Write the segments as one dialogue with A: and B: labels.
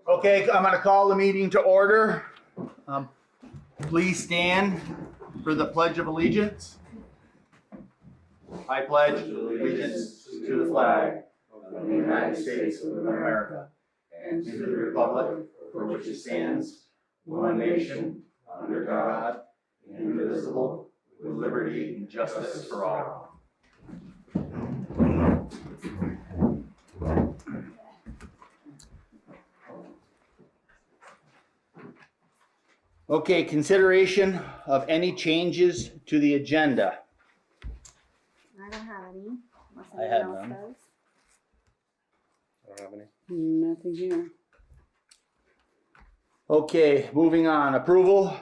A: Okay, I'm going to call the meeting to order. Please stand for the Pledge of Allegiance. I pledge allegiance to the flag of the United States of America and to the republic for which it stands, one nation, under God, indivisible, with liberty and justice for all. Okay, consideration of any changes to the agenda.
B: I don't have any. Unless
A: I
B: anyone
A: had
B: else
A: none.
B: does.
C: I don't have any.
D: Nothing here.
A: Okay, moving on. Approval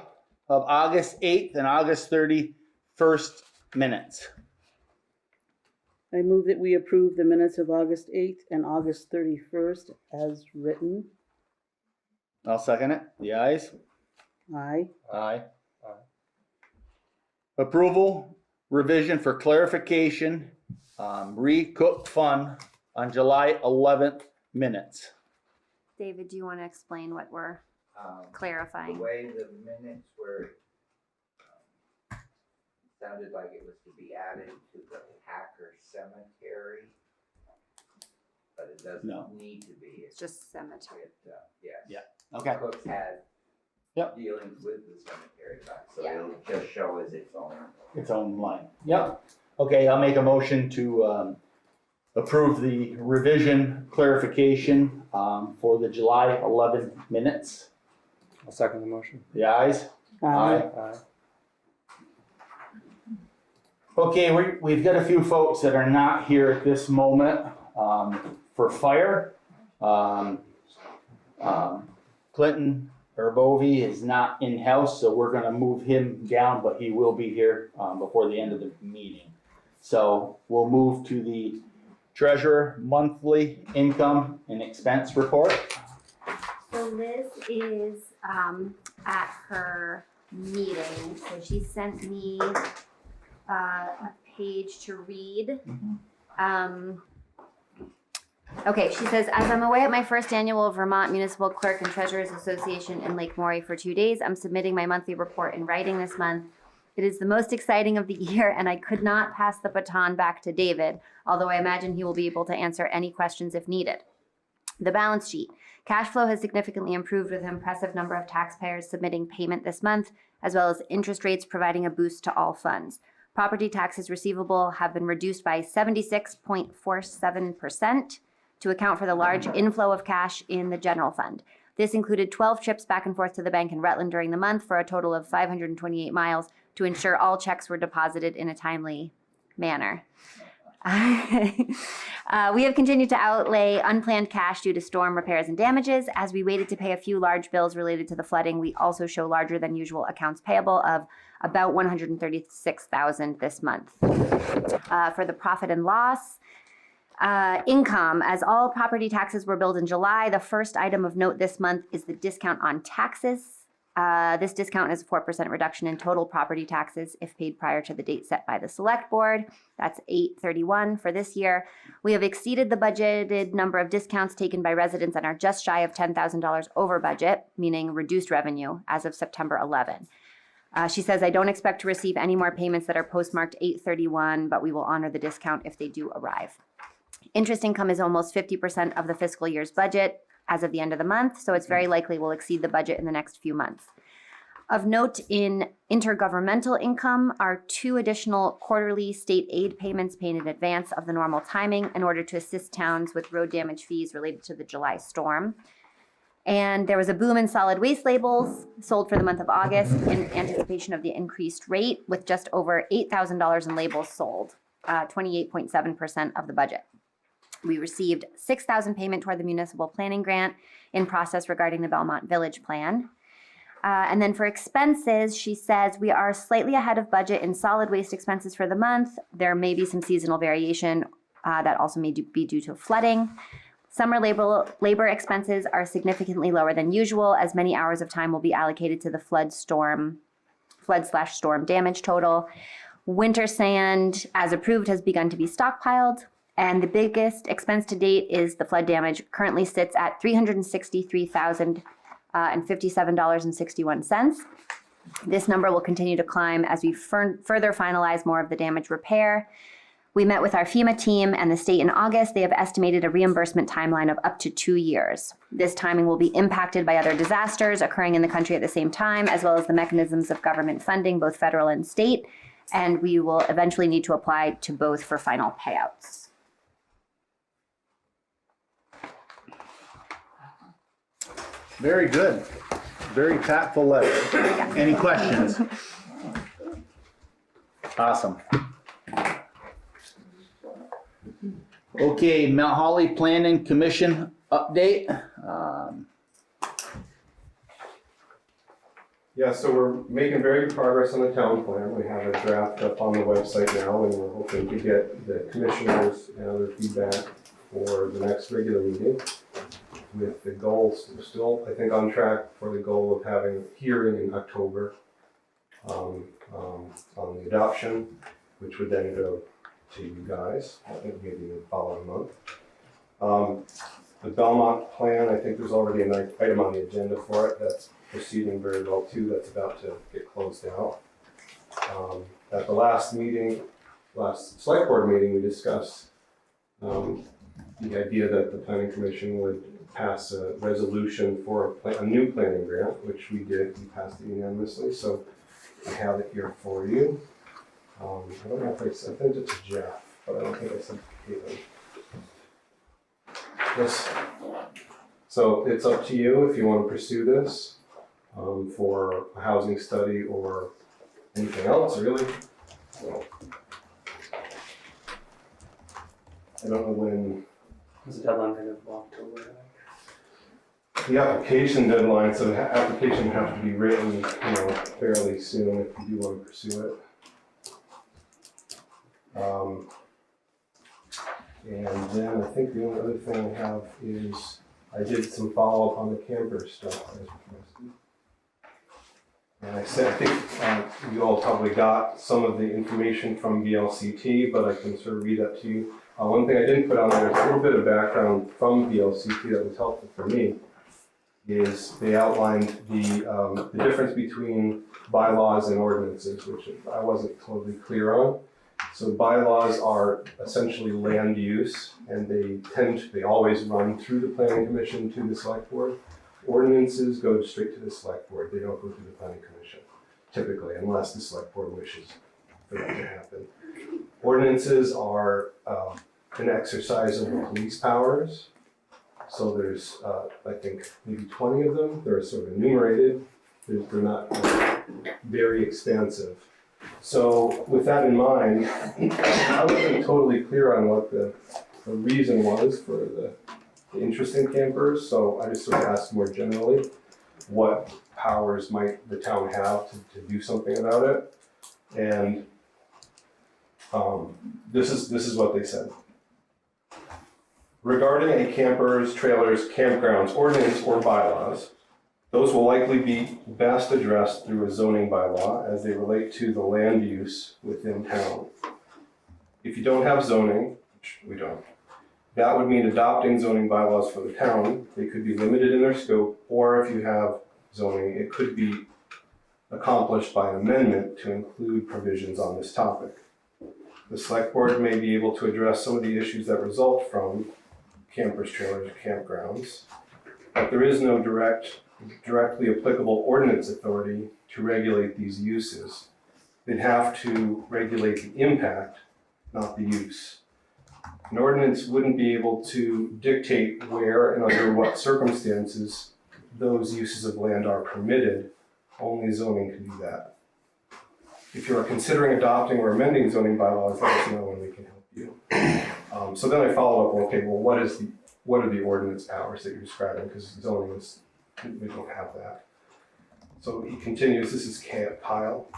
A: of August 8th and August 31st minutes.
D: I move that we approve the minutes of August 8th and August 31st as written.
A: I'll second it. The ayes?
D: Aye.
A: Aye. Approval, revision for clarification, re-cook fund on July 11th minutes.
B: David, do you want to explain what we're clarifying?
E: The way the minutes were, sounded like it was to be added to the Hacker Cemetery, but it doesn't
A: No.
E: need to be.
B: It's just cemetery.
E: Yes.
A: Yeah. Okay.
E: Cook had
A: Yep.
E: dealings with the cemetery, so
B: Yeah.
E: it'll just show as its own.
A: Its own line. Yep. Okay, I'll make a motion to approve the revision clarification for the July 11th minutes.
C: I'll second the motion.
A: The ayes?
D: Aye.
C: Aye.
A: Okay, we've got a few folks that are not here at this moment for fire. Clinton Herbovi is not in-house, so we're gonna move him down, but he will be here before the end of the meeting. So we'll move to the treasurer monthly income and expense report.
B: So Liz is at her meeting, so she sent me a page to read. Okay, she says, as I'm away at my first annual Vermont Municipal Clerk and Treasurers Association in Lake Maury for 2 days, I'm submitting my monthly report in writing this month. It is the most exciting of the year, and I could not pass the baton back to David, although I imagine he will be able to answer any questions if needed. The balance sheet. Cash flow has significantly improved with an impressive number of taxpayers submitting payment this month, as well as interest rates providing a boost to all funds. Property taxes receivable have been reduced by 76.47% to account for the large inflow of cash in the general fund. This included 12 trips back and forth to the bank in Rutland during the month for a total of 528 miles to ensure all checks were deposited in a timely manner. We have continued to outlay unplanned cash due to storm repairs and damages. As we waited to pay a few large bills related to the flooding, we also show larger than usual accounts payable of about $136,000 this month. For the profit and loss, income, as all property taxes were billed in July, the first item of note this month is the discount on taxes. This discount is a 4% reduction in total property taxes if paid prior to the date set by the Select Board. That's $831 for this year. We have exceeded the budgeted number of discounts taken by residents and are just shy of $10,000 over budget, meaning reduced revenue as of September 11. She says, I don't expect to receive any more payments that are postmarked 831, but we will honor the discount if they do arrive. Interest income is almost 50% of the fiscal year's budget as of the end of the month, so it's very likely we'll exceed the budget in the next few months. Of note in intergovernmental income are 2 additional quarterly state aid payments paid in advance of the normal timing in order to assist towns with road damage fees related to the July storm. And there was a boom in solid waste labels sold for the month of August in anticipation of the increased rate, with just over $8,000 in labels sold, 28.7% of the budget. We received $6,000 payment toward the municipal planning grant in process regarding the Belmont Village plan. And then for expenses, she says we are slightly ahead of budget in solid waste expenses for the month. There may be some seasonal variation that also may be due to flooding. Summer labor expenses are significantly lower than usual, as many hours of time will be allocated to the flood/storm damage total. Winter sand, as approved, has begun to be stockpiled. And the biggest expense to date is the flood damage. Currently sits at $363,057.61. This number will continue to climb as we further finalize more of the damage repair. We met with our FEMA team and the state in August. They have estimated a reimbursement timeline of up to 2 years. This timing will be impacted by other disasters occurring in the country at the same time, as well as the mechanisms of government funding, both federal and state. And we will eventually need to apply to both for final payouts.
A: Very good. Very tactful letter. Any questions? Awesome. Okay, Mount Holly Planning Commission update.
F: Yeah, so we're making very good progress on the town plan. We have a draft up on the website now, and we're hoping to get the commissioners and other feedback for the next regular meeting, with the goals still, I think, on track for the goal of having a hearing in October on the adoption, which would then go to you guys, maybe the following month. The Belmont plan, I think there's already an item on the agenda for it. That's proceeding very well too. That's about to get closed out. At the last select board meeting, we discussed the idea that the planning commission would pass a resolution for a new planning grant, which we did. We passed it unanimously. So I have it here for you. I don't know if I sent it to Jeff, but I don't think I sent it to Caitlin. Yes. So it's up to you if you want to pursue this for a housing study or anything else, really. So I don't know when.
C: Is the deadline kind of October?
F: The application deadline, so the application would have to be written, fairly soon if you do want to pursue it. And then I think the only other thing I have is I did some follow-up on the camper stuff as requested. And I think you all probably got some of the information from VLCT, but I can sort of read that to you. One thing I didn't put on there is a little bit of background from VLCT that was helpful for me, is they outlined the difference between bylaws and ordinances, which I wasn't totally clear on. So bylaws are essentially land use, and they always run through the planning commission to the select board. Ordinances go straight to the select board. They don't go through the planning commission, typically, unless the select board wishes for that to happen. Ordinances are an exercise of the police powers. So there's, I think, maybe 20 of them. They're sort of enumerated. They're not very expansive. So with that in mind, I wasn't totally clear on what the reason was for the interest in campers. So I just sort of asked more generally, what powers might the town have to do something about it? And this is what they said. Regarding a camper's, trailer's, campgrounds ordinance or bylaws, those will likely be best addressed through a zoning bylaw as they relate to the land use within town. If you don't have zoning, which we don't, that would mean adopting zoning bylaws for the town. They could be limited in their scope, or if you have zoning, it could be accomplished by an amendment to include provisions on this topic. The select board may be able to address some of the issues that result from campers, trailers, or campgrounds, but there is no directly applicable ordinance authority to regulate these uses. They'd have to regulate the impact, not the use. An ordinance wouldn't be able to dictate where and under what circumstances those uses of land are permitted. Only zoning can do that. If you are considering adopting or amending zoning bylaws, let us know and we can help you. So then I followed up, okay, well, what are the ordinance powers that you're describing? Because zoning is, we don't have that. So he continues, this is Kyle.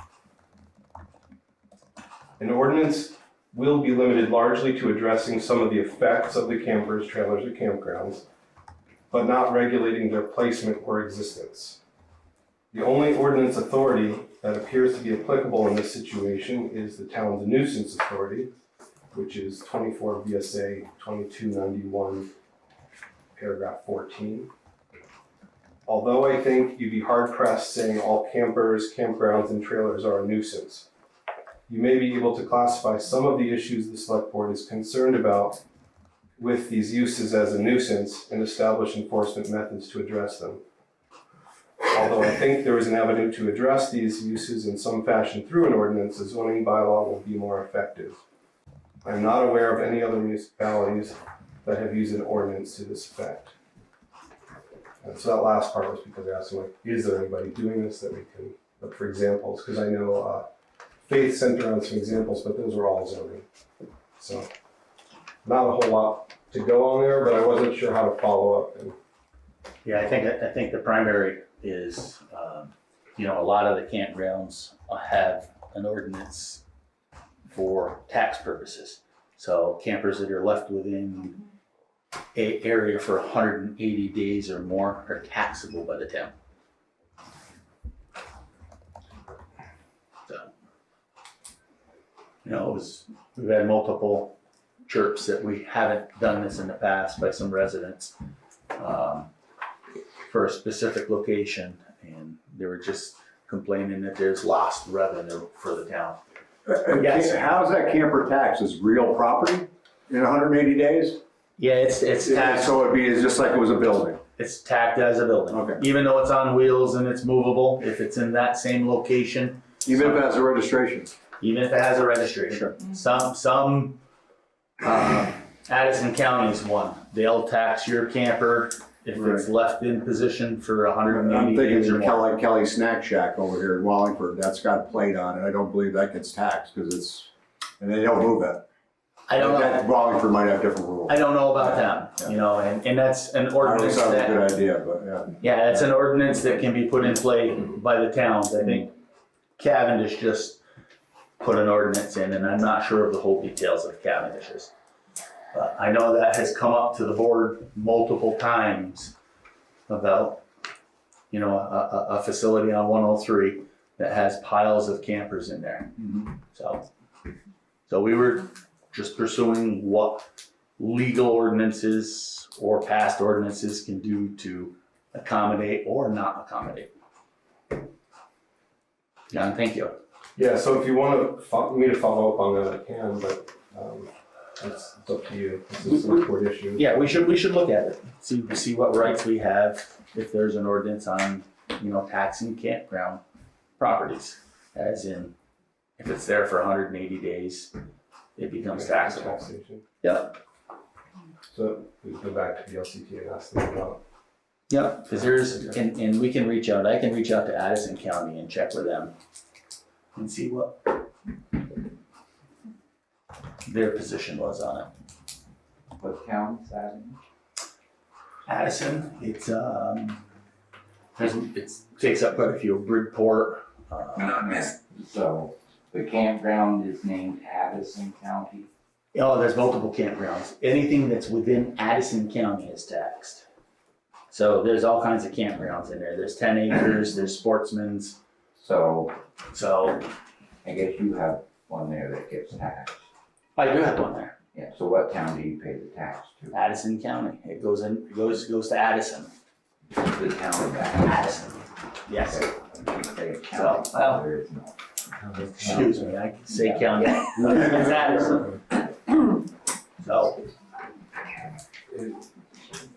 F: An ordinance will be limited largely to addressing some of the effects of the campers, trailers, or campgrounds, but not regulating their placement or existence. The only ordinance authority that appears to be applicable in this situation is the town's nuisance authority, which is 24 VSA 2291, paragraph 14. Although I think you'd be hard-pressed saying all campers, campgrounds, and trailers are a nuisance, you may be able to classify some of the issues the select board is concerned about with these uses as a nuisance and establish enforcement methods to address them. Although I think there is an avenue to address these uses in some fashion through an ordinance, a zoning bylaw will be more effective. I'm not aware of any other municipalities that have used an ordinance to this effect. And so that last part was because I asked them, like, is there anybody doing this that we can look for examples? Because I know Faith sent around some examples, but those are all zoning. So not a whole lot to go on there, but I wasn't sure how to follow up. And
G: Yeah, I think the primary is, a lot of the campgrounds have an ordinance for tax purposes. So campers that are left within a area for 180 days or more are taxable by the town. So, we've had multiple chirps that we haven't done this in the past by some residents for a specific location, and they were just complaining that there's lost revenue for the town. Yes.
H: How's that camper tax? Is real property in 180 days?
G: Yeah, it's taxed.
H: So it'd be just like it was a building?
G: It's tagged as a building.
H: Okay.
G: Even though it's on wheels and it's movable, if it's in that same location.
H: Even if it has a registration?
G: Even if it has a registration. Some Addison County's one. They'll tax your camper if it's left in position for 180
H: I'm
G: days or
H: thinking
G: more.
H: Kelly Snack Shack over here in Wallingford, that's got a plate on it. I don't believe that gets taxed because and they don't move it.
G: I don't know.
H: Wallingford might have different rules.
G: I don't know about them, and that's an
H: I always
G: ordinance
H: thought it was a
G: that,
H: good idea, but yeah.
G: yeah, that's an ordinance that can be put in play by the towns. I think Cavendish just put an ordinance in, and I'm not sure of the whole details of Cavendish's. But I know that has come up to the board multiple times about, a facility on 103 that has piles of campers in there. So we were just pursuing what legal ordinances or past ordinances can do to accommodate or not accommodate. John, thank you.
F: yeah, so if you want me to follow up on that, I can, but it's up to you. This is a select board issue.
G: Yeah, we should look at it, see what rights we have, if there's an ordinance on, taxing campground properties. As in, if it's there for 180 days, it becomes taxable.
F: Taxation.
G: Yeah.
F: So we go back to the LCT and ask them about.
G: Yeah, because and we can reach out, I can reach out to Addison County and check with them and see what their position was on it.
E: What town is that in?
G: Addison, it takes up quite a few, Bridport.
E: So the campground is named Addison County?
G: Oh, there's multiple campgrounds. Anything that's within Addison County is taxed. So there's all kinds of campgrounds in there. There's 10 acres, there's sportsman's.
E: So
G: So
E: I guess you have one there that gets taxed.
G: I do have one there.
E: Yeah, so what town do you pay the tax to?
G: Addison County. It goes to Addison.
E: The town of Addison.
G: Addison. Yes.
E: Okay,
G: So,
E: county,
G: well,
E: there is no.
G: excuse me, I can say county. It's Addison. So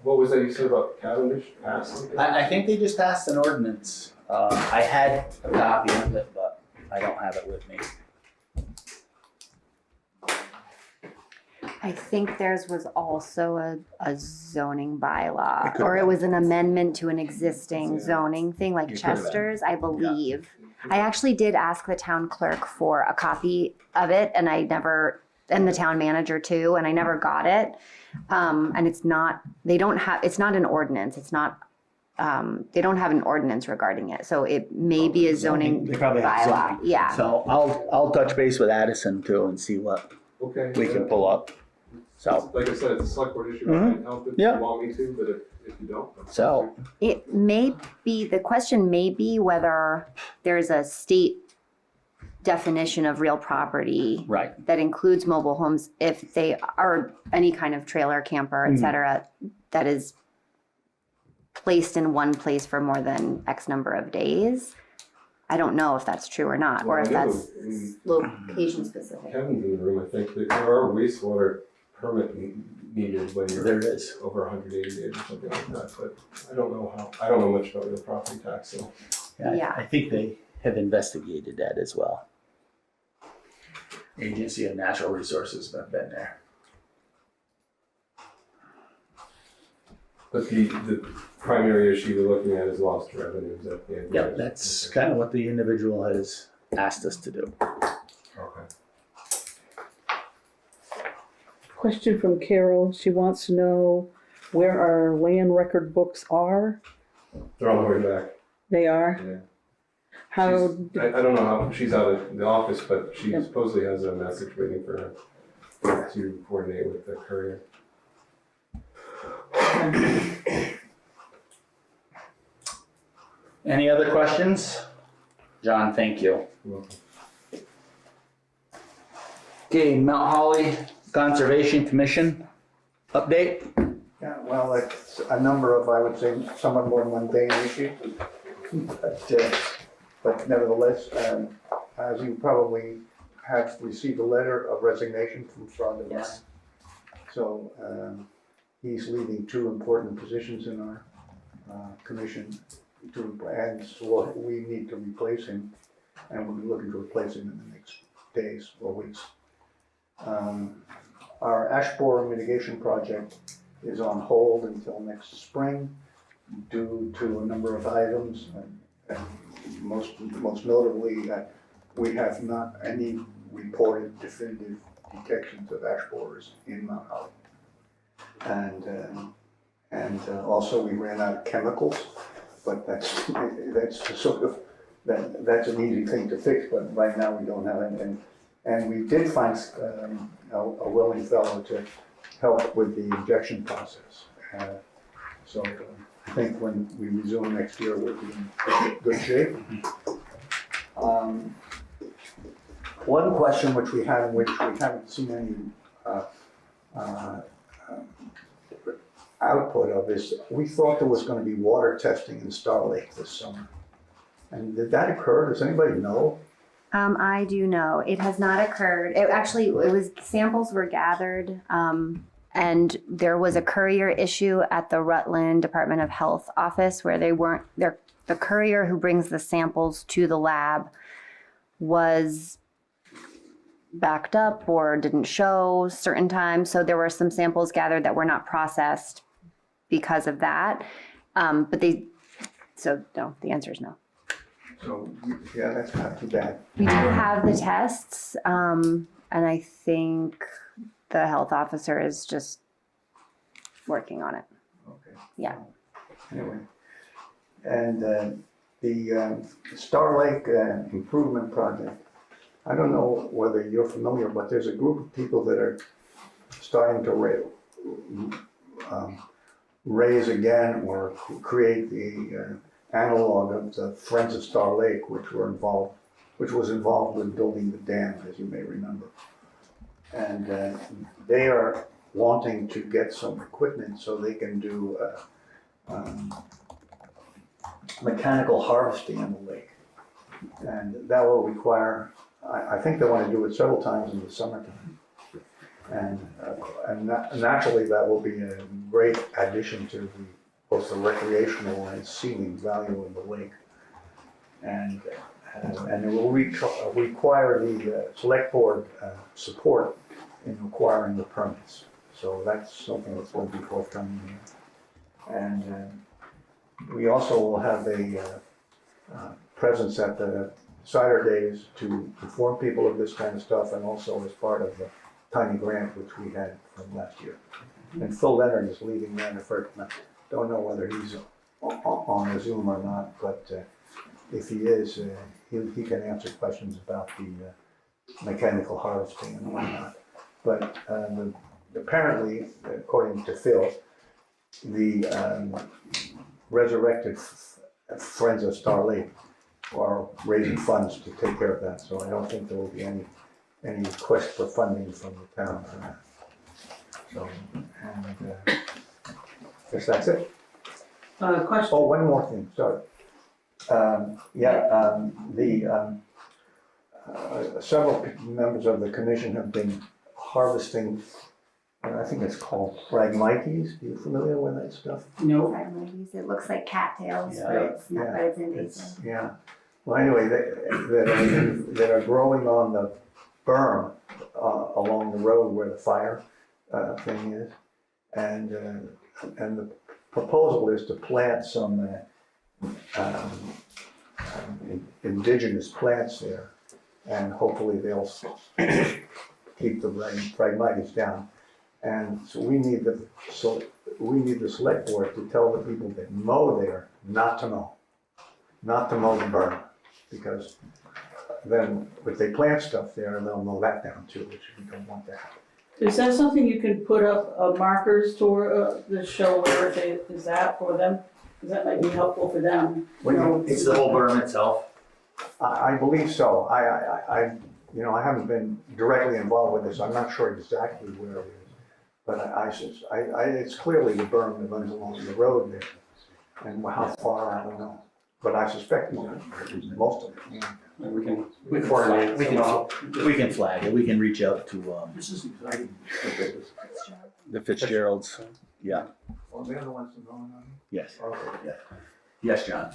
F: What was that you said about Cavendish passed something?
G: I think they just passed an ordinance. I had a copy of it, but I don't have it with me.
B: I think theirs was also a zoning bylaw, or it was an amendment to an existing zoning thing, like
G: It could have been.
B: Chester's, I believe. I actually did ask the town clerk for a copy of it, and and the town manager too, and I never got it. And it's not an ordinance, it's not, they don't have an ordinance regarding it, so it may be a zoning
G: They probably have
B: bylaw,
G: zoning.
B: yeah.
G: So I'll touch base with Addison too and see what
F: Okay.
G: we can pull up. So
F: Like I said, it's a select board issue. I can help if
G: Yeah.
F: you want me to, but if you don't. that's
G: So-
F: fine.
B: It may be, the question may be whether there's a state definition of real property
G: Right.
B: that includes mobile homes if they are any kind of trailer, camper, et cetera, that is placed in one place for more than X number of days. I don't know if that's true or not, or if
F: Well, I know
B: that's
F: in
B: location specific.
F: Kevin's in the room, I think, that there are wastewater permit needed when
G: There
F: you're
G: is.
F: over 180 days or something like that, but I don't know much about real property tax, so.
B: Yeah.
G: I think they have investigated that as well. Agency of Natural Resources have been there.
F: But the primary issue you're looking at is lost revenues at the end.
G: Yep, that's kind of what the individual has asked us to do.
F: Okay.
D: Question from Carol. She wants to know where our land record books are.
F: They're on the way back.
D: They are?
F: Yeah.
D: How,
F: I don't know how, she's out of the office, but she supposedly has a message waiting for her to coordinate with the courier.
G: Any other questions? John, thank you.
F: You're welcome.
G: Okay, Mount Holly Conservation Commission update.
I: Yeah, well, it's a number of, I would say, somewhat more mundane issues. But nevertheless, as you probably have received a letter of resignation from Sean Devine.
G: Yes.
I: So he's leaving two important positions in our commission, and so we need to replace him, and we'll be looking to replace him in the next days or weeks. Our ash borer mitigation project is on hold until next spring due to a number of items, and most notably that we have not any reported definitive detections of ash borers in Mount Holly. And also we ran out of chemicals, but that's sort of, that's an easy thing to fix, but right now we don't have any. And we did find a willing fellow to help with the injection process. So I think when we resume next year, we'll be in good shape. One question which we had, which we haven't seen any output of, is we thought there was going to be water testing in Star Lake this summer. And did that occur? Does anybody know?
B: I do know it has not occurred. Samples were gathered, and there was a courier issue at the Rutland Department of Health office where the courier who brings the samples to the lab was backed up or didn't show certain times. So there were some samples gathered that were not processed because of that. No, the answer is no.
I: So, yeah, that's not too bad.
B: We do have the tests, and I think the health officer is just working on it.
I: Okay.
B: Yeah.
I: Anyway, and the Star Lake improvement project, I don't know whether you're familiar, but there's a group of people that are starting to raise again or create the analog of the Friends of Star Lake, which was involved with building the dam, as you may remember. And they are wanting to get some equipment so they can do mechanical harvesting in the lake. And that will require, I think they want to do it several times in the summertime. And naturally, that will be a great addition to both the recreational and scenic value of the lake. And it will require the select board support in acquiring the permits. So that's something that's going to be forthcoming here. And we also will have a presence at the cider days to inform people of this kind of stuff, and also as part of the tiny grant which we had from last year. And Phil Leonard is leading that effort. Don't know whether he's on a Zoom or not, but if he is, he can answer questions about the mechanical harvesting and whatnot. But apparently, according to Phil, the resurrected Friends of Star Lake are raising funds to take care of that, so I don't think there will be any request for funding from the town for that. So, and, guess that's it.
D: Question.
I: Oh, one more thing, sorry. Several members of the commission have been harvesting, I think it's called Phragmites. Are you familiar with that stuff?
D: No.
B: It looks like cattails,
G: Yeah.
B: but it's not,
I: Yeah.
B: but it's invasive.
I: It's, yeah. Well, anyway, that are growing on the berm along the road where the fire thing is. And the proposal is to plant some indigenous plants there. And hopefully they'll keep the Phragmites down. And so we need the select board to tell the people that mow there not to mow the berm, because then if they plant stuff there, they'll mow that down too, which we don't want to happen.
D: Is that something you can put up markers to show where is that for them? Because that might be helpful for them.
G: It's the whole berm itself.
I: I believe so. I haven't been directly involved with this. I'm not sure exactly where it is, but it's clearly the berm that runs along the road there, and how far I don't know. But I suspect most of it. Yeah.
C: We can
G: coordinate.
C: somehow.
G: We can flag it. We can reach out to the Fitzgeralds. Yeah.
I: Well, they're the ones that are going on.
G: Yes.
I: Okay.
G: Yes, John.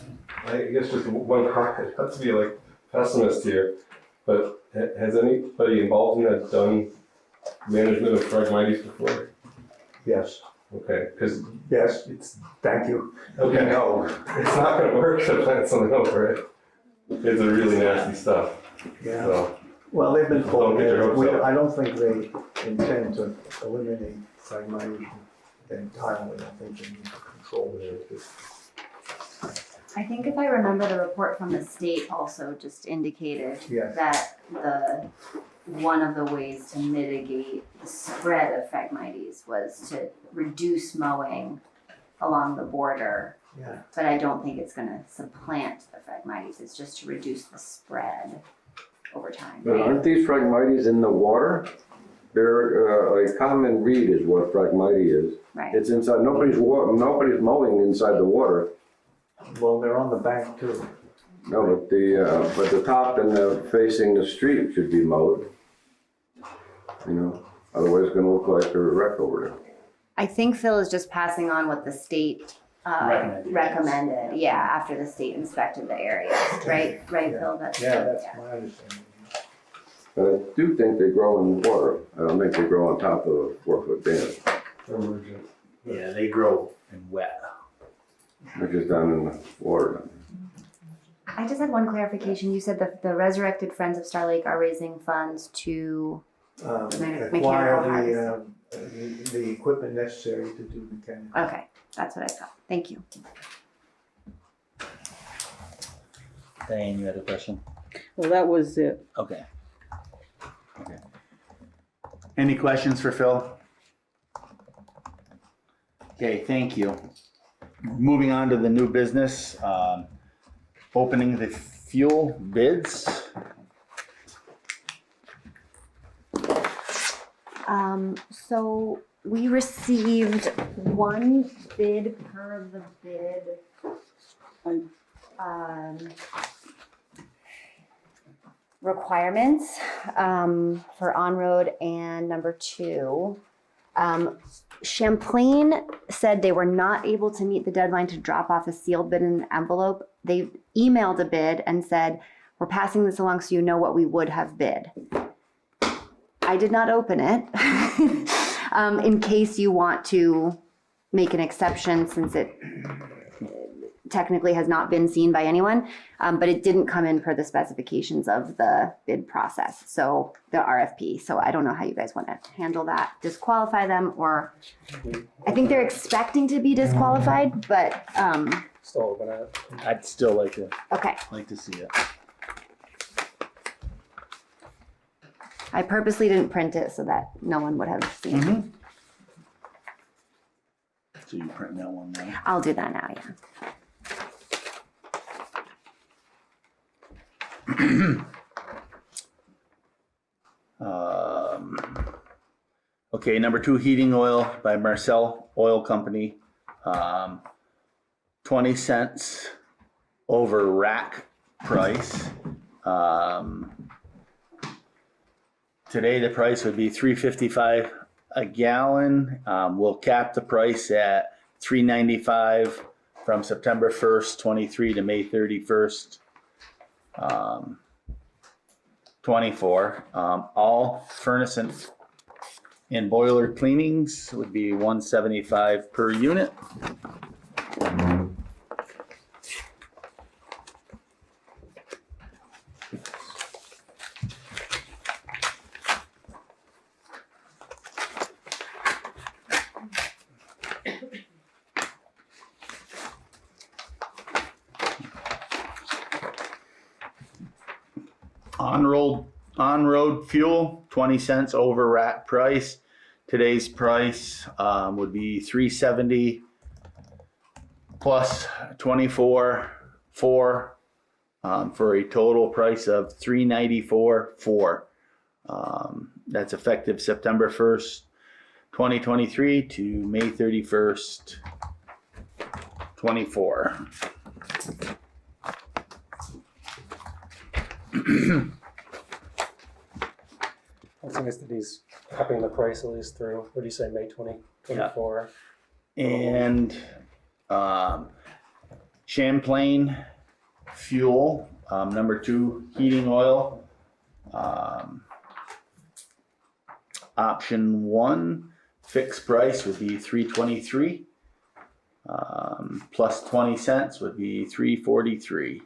F: I guess just one comment, not to be like pessimist here, but has anybody involved in that done management of Phragmites before?
I: Yes.
F: Okay, because
I: Yes. Thank you.
F: okay,
I: No.
F: it's not going to work to plant something over it. It's a really nasty stuff.
I: Yeah.
F: So
I: Well, they've been told
F: Don't get your hopes up.
I: I don't think they intend to eliminate Phragmites entirely. I think they need to control it.
B: I think if I remember, the report from the state also just indicated
I: Yes.
B: that one of the ways to mitigate the spread of Phragmites was to reduce mowing along the border.
I: Yeah.
B: But I don't think it's gonna supplant the Phragmites, it's just to reduce the spread over time,
J: But
B: right?
J: aren't these Phragmites in the water? They're a common reed is what Phragmite is.
B: Right.
J: It's inside, nobody's mowing inside the water.
I: Well, they're on the bank too.
J: No, but the top and the facing the street should be mowed. You know, otherwise it's gonna look like a wreck over there.
B: I think Phil is just passing on what the state recommended, yeah, after the state inspected the areas, right,
I: Yeah.
B: Phil? That's
I: My understanding.
J: But I do think they grow in water. I don't think they grow on top of a 4-foot dam.
F: emergent.
G: Yeah, they grow in wet.
J: They're just down in the water.
B: I just had one clarification. You said that the Resurrected Friends of Star Lake are raising funds to,
I: Acquire the equipment necessary to do the canyon.
B: okay, that's what I thought. Thank you.
G: Diane, you had a question?
D: Well, that was it.
G: Okay. Okay. Any questions for Phil? Okay, thank you. Moving on to the new business, opening the fuel bids.
B: So we received one bid per the bid requirements for on-road and number 2. Champlain said they were not able to meet the deadline to drop off a sealed bid in an envelope. They emailed a bid and said, we're passing this along so you know what we would have bid. I did not open it in case you want to make an exception since it technically has not been seen by anyone, but it didn't come in per the specifications of the bid process, so the RFP. So I don't know how you guys want to handle that, disqualify them, or I think they're expecting to be disqualified, but
C: Still open it.
G: I'd still like
B: okay.
G: to see it.
B: I purposely didn't print it so that no one would have seen it.
G: So you print that one now?
B: I'll do that now, yeah.
G: Okay, number 2, heating oil by Marcel Oil Company. 20 cents over rack price. Today the price would be $3.55 a gallon. We'll cap the price at $3.95 from September 1st, 23 to May 31st, 24. All furnace and boiler cleanings would be $175 per unit. On-road fuel, 20 cents over rack price. Today's price would be $3.70 plus 24.4 for a total price of $3.94.4. That's effective September 1st, 2023 to May 31st, 24.
C: I think it's that he's upping the price at least through, what do you say, May 2024?
G: And Champlain fuel, number 2, heating oil. Option 1, fixed price would be $3.23. Plus 20 cents would be $3.43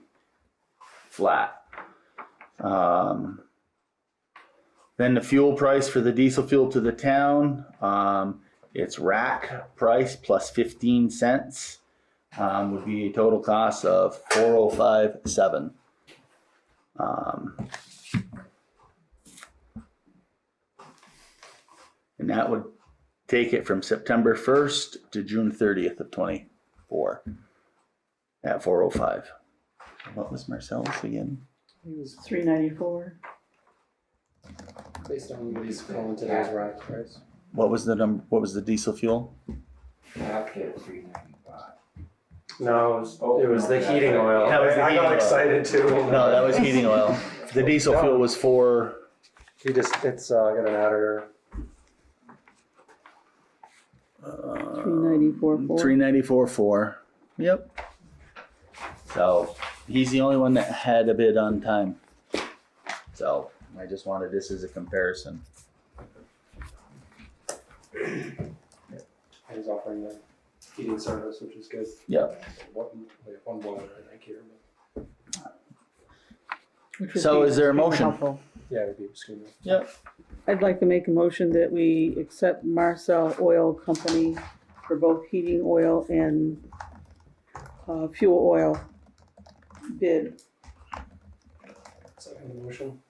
G: flat. Then the fuel price for the diesel fuel to the town, it's rack price plus 15 cents, would be a total cost of $405.07. And that would take it from September 1st to June 30th of 24 at $405. What was Marcellus again?
C: He was
D: $3.94.
C: based on what he's calling today's rack price.
G: What was the number? What was the diesel fuel?
E: Capped at $3.95.
C: No, it was the heating oil.
G: That was the
C: I
G: heating
C: got
G: oil.
C: excited too.
G: No, that was heating oil. The diesel fuel was $4.
C: It's got an adder.
D: $3.94.4.
G: $3.94.4. Yep. So he's the only one that had a bid on time. So I just wanted this as a comparison.
C: He's offering the heating service, which is good.
G: Yep.
C: We have one boiler, I think, here.
G: So is there a motion?
D: Helpful.
C: Yeah, it'd be extremely.
G: Yep.
D: I'd like to make a motion that we accept Marcel Oil Company for both heating oil and fuel oil bid.
C: Second motion.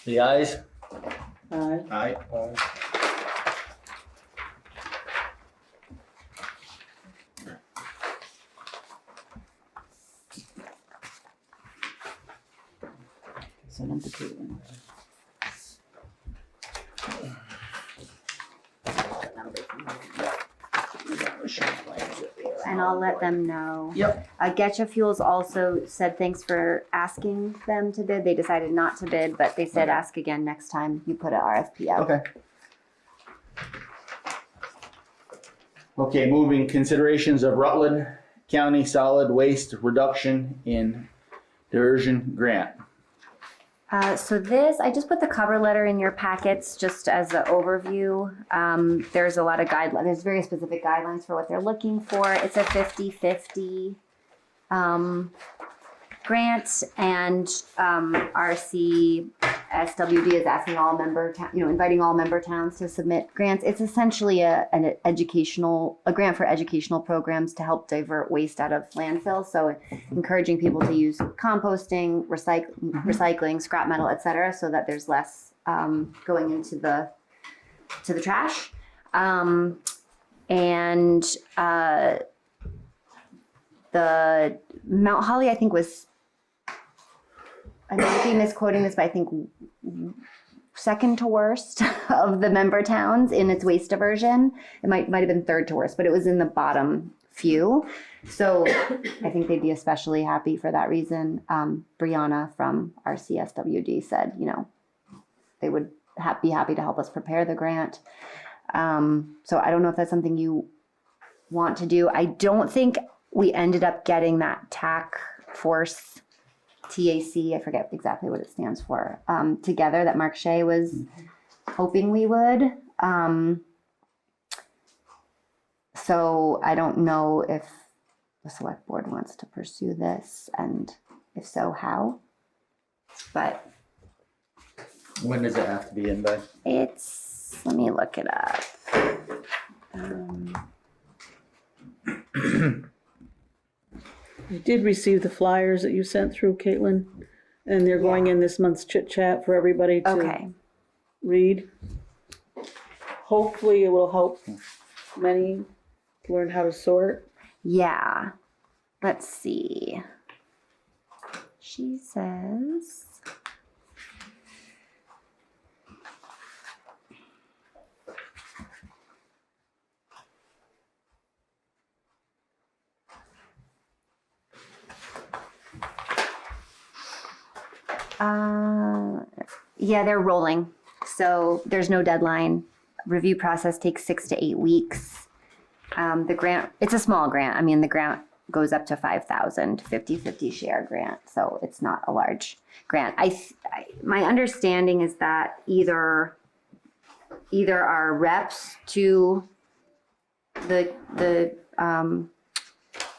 G: The ayes?
D: Aye.
G: Aye.
D: So number 2 then.
B: And I'll let them know.
G: Yep.
B: Getcha Fuels also said thanks for asking them to bid. They decided not to bid, but they said ask again next time you put an RFP out.
G: Okay. Okay, moving considerations of Rutland County Solid Waste Reduction in Diversion Grant.
B: So this, I just put the cover letter in your packets just as an overview. There's a lot of guidelines, there's very specific guidelines for what they're looking for. It's a 50-50 grant, and RCSWD is asking all member, inviting all member towns to submit grants. It's essentially a grant for educational programs to help divert waste out of landfills. So encouraging people to use composting, recycling, scrap metal, etc., so that there's less going into the trash. The Mount Holly, I think, was I might be misquoting this, but I think second to worst of the member towns in its waste diversion. It might have been third to worst, but it was in the bottom few. So I think they'd be especially happy for that reason. Brianna from our CSWD said, you know, they would be happy to help us prepare the grant. So I don't know if that's something you want to do. I don't think we ended up getting that TAC force, TAC, I forget exactly what it stands for, together that Mark Shea was hoping we would. So I don't know if the select board wants to pursue this, and if so, how? But
G: When does it have to be in by?
B: it's, let me look it up.
D: I did receive the flyers that you sent through, Caitlin, and they're going in this month's chit chat for everybody to
B: Okay,
D: read. Hopefully it will help many learn how to sort.
B: yeah, let's see. She says, yeah, they're rolling. So there's no deadline. Review process takes 6 to 8 weeks. The grant, it's a small grant. I mean, the grant goes up to 5,000, 50-50 share grant. So it's not a large grant. My understanding is that either our reps to the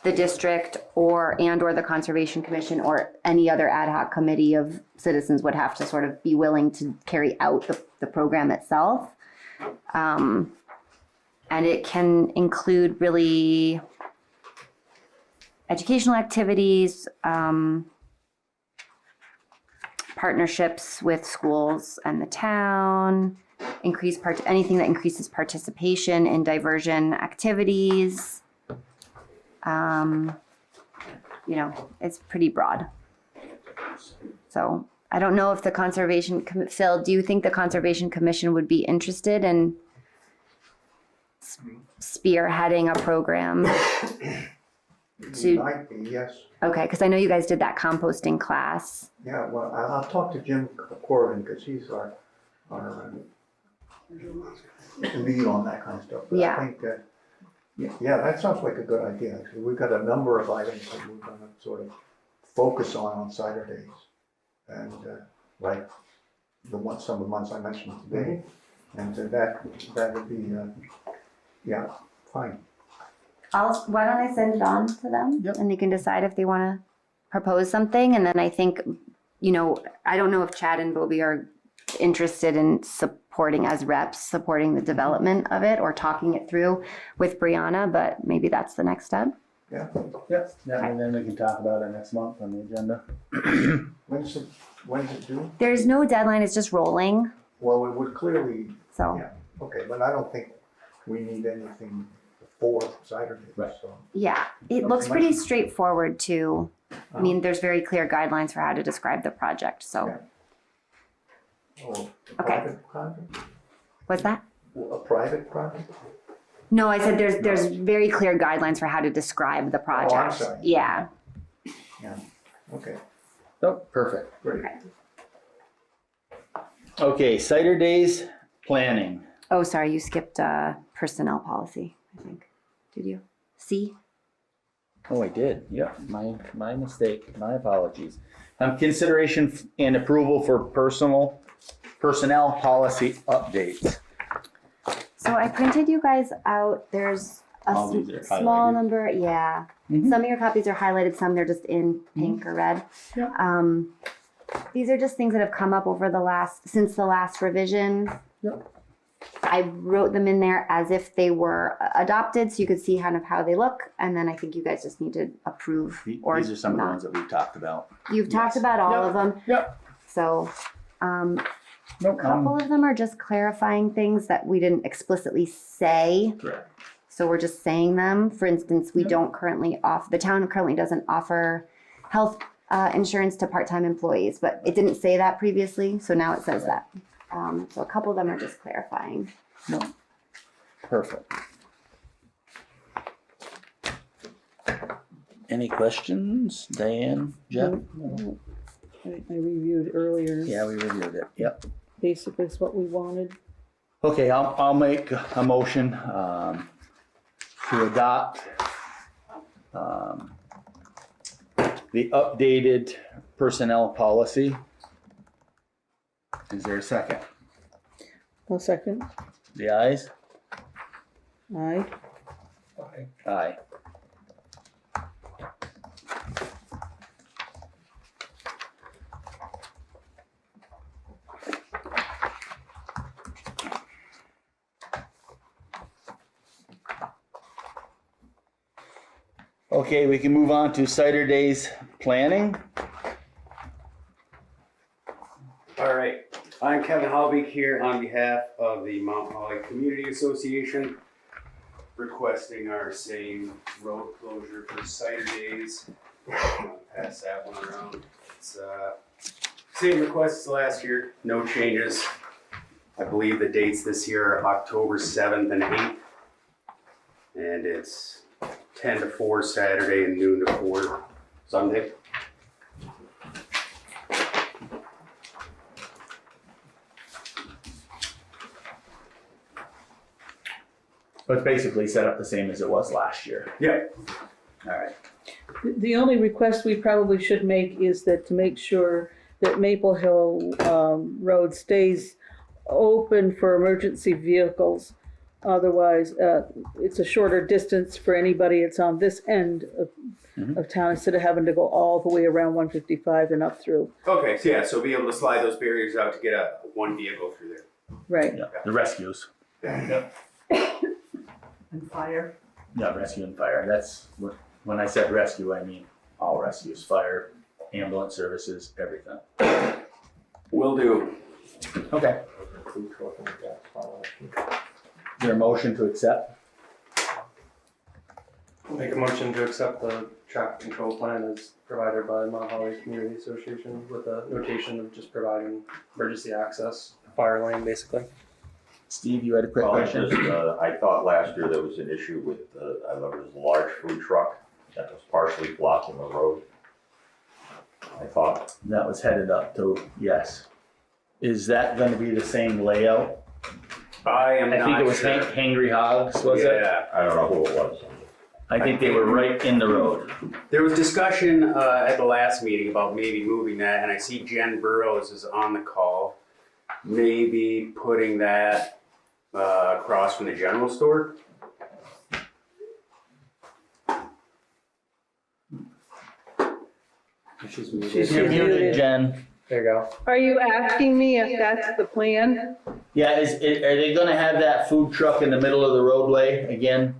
B: district or the Conservation Commission or any other ad hoc committee of citizens would have to sort of be willing to carry out the program itself. And it can include really educational activities, partnerships with schools and the town, anything that increases participation in diversion activities. You know, it's pretty broad. So I don't know if the Phil, do you think the Conservation Commission would be interested in spearheading a program?
I: It might be, yes.
B: Okay, because I know you guys did that composting class.
I: Yeah, well, I'll talk to Jim Corrigan, because he's our lead on that kind of stuff. But
B: Yeah.
I: I think, yeah, that sounds like a good idea, actually. We've got a number of items that we're gonna sort of focus on Saturdays. And like some of the ones I mentioned today. And that would be, yeah, fine.
B: Why don't I send it on to them?
G: Yep.
B: And they can decide if they want to propose something. And then I think, you know, I don't know if Chad and Bobby are interested in supporting as reps, supporting the development of it or talking it through with Brianna, but maybe that's the next step.
I: Yeah.
G: Yep, and then we can talk about it next month on the agenda.
I: When's it due?
B: There's no deadline, it's just rolling.
I: Well, it would clearly,
B: So,
I: yeah, okay, but I don't think we need anything before Saturday,
G: Right.
I: so.
B: yeah, it looks pretty straightforward too. I mean, there's very clear guidelines for how to describe the project, so.
I: Yeah. Oh, a
B: Okay.
I: private project?
B: What's that?
I: A private project?
B: No, I said there's very clear guidelines for how to describe the project.
I: sorry.
B: Yeah.
I: Yeah, okay,
G: Oh, perfect.
I: great.
G: Okay, Cider Days planning.
B: Oh, sorry, you skipped personnel policy, I think. Did you? C?
G: Oh, I did. Yeah, my mistake. My apologies. Consideration and approval for personnel policy updates.
B: So I printed you guys out. There's a
G: All these are
B: small
G: highlighted.
B: number. Yeah.
G: Mhm.
B: Some of your copies are highlighted. Some they're just in pink or red.
G: Yeah.
B: These are just things that have come up since the last revision.
G: Yep.
B: I wrote them in there as if they were adopted, so you could see kind of how they look. And then I think you guys just need to approve or
G: These are some of the
B: not.
G: ones that we've talked about.
B: You've talked
G: Yes.
B: about all
G: Yep.
B: of them.
G: Yep.
B: So,
G: No,
B: a couple of them are just clarifying things that we didn't explicitly say.
G: correct.
B: So we're just saying them. For instance, we
G: Yep.
B: don't currently the town currently doesn't offer health insurance to part-time employees, but it didn't say that previously, so now it says that. So a couple of them are just clarifying.
G: Perfect. Any questions, Diane, Jeff?
D: I reviewed earlier.
G: Yeah, we reviewed it, yep.
D: Basically, it's what we wanted.
G: Okay, I'll make a motion to adopt the updated personnel policy. Is there a second?
D: One second.
G: The ayes?
D: Aye.
G: Aye. Okay, we can move on to Cider Days planning.
K: All right, I'm Kevin Halbeek here on behalf of the Mount Holly Community Association, requesting our same road closure for Cider Days. Pass that one around. It's same request as last year, no changes. I believe the dates this year are October 7th and 8th. And it's 10 to 4 Saturday and noon to 4 Sunday.
G: So it's basically set up the same as it was last year.
K: Yep.
G: All right.
D: The only request we probably should make is that to make sure that Maple Hill Road stays open for emergency vehicles. Otherwise, it's a shorter distance for anybody that's on this end of town instead of having to go all the way around 155 and up through.
K: Okay, so yeah, so be able to slide those barriers out to get one vehicle through there.
D: Right.
G: Yeah, the rescues.
K: Yep.
D: And fire.
G: Yeah, rescue and fire. That's when I said rescue, I mean all rescues, fire, ambulance services, everything.
K: Will do.
G: Okay. Is there a motion to accept?
C: Make a motion to accept the traffic control plan as provided by Mount Holly Community Association with a notation of just providing emergency access, fire lane basically.
G: Steve, you had a quick question?
L: I thought last year there was an issue with, I thought it was a large food truck that was partially blocking the road. I thought.
G: That was headed up to, yes. Is that gonna be the same layout?
K: I
G: think it was
K: sure.
G: Hangry Hogs, was it?
K: Yeah.
L: I don't know who it was.
G: I think they were right in the road.
K: There was discussion at the last meeting about maybe moving that, and I see Jen Burrows is on the call. Maybe putting that across from the general store.
C: She's muted.
G: You're muted, Jen.
C: There you go.
M: Are you asking me if that's the plan?
G: Yeah, are they gonna have that food truck in the middle of the roadway again?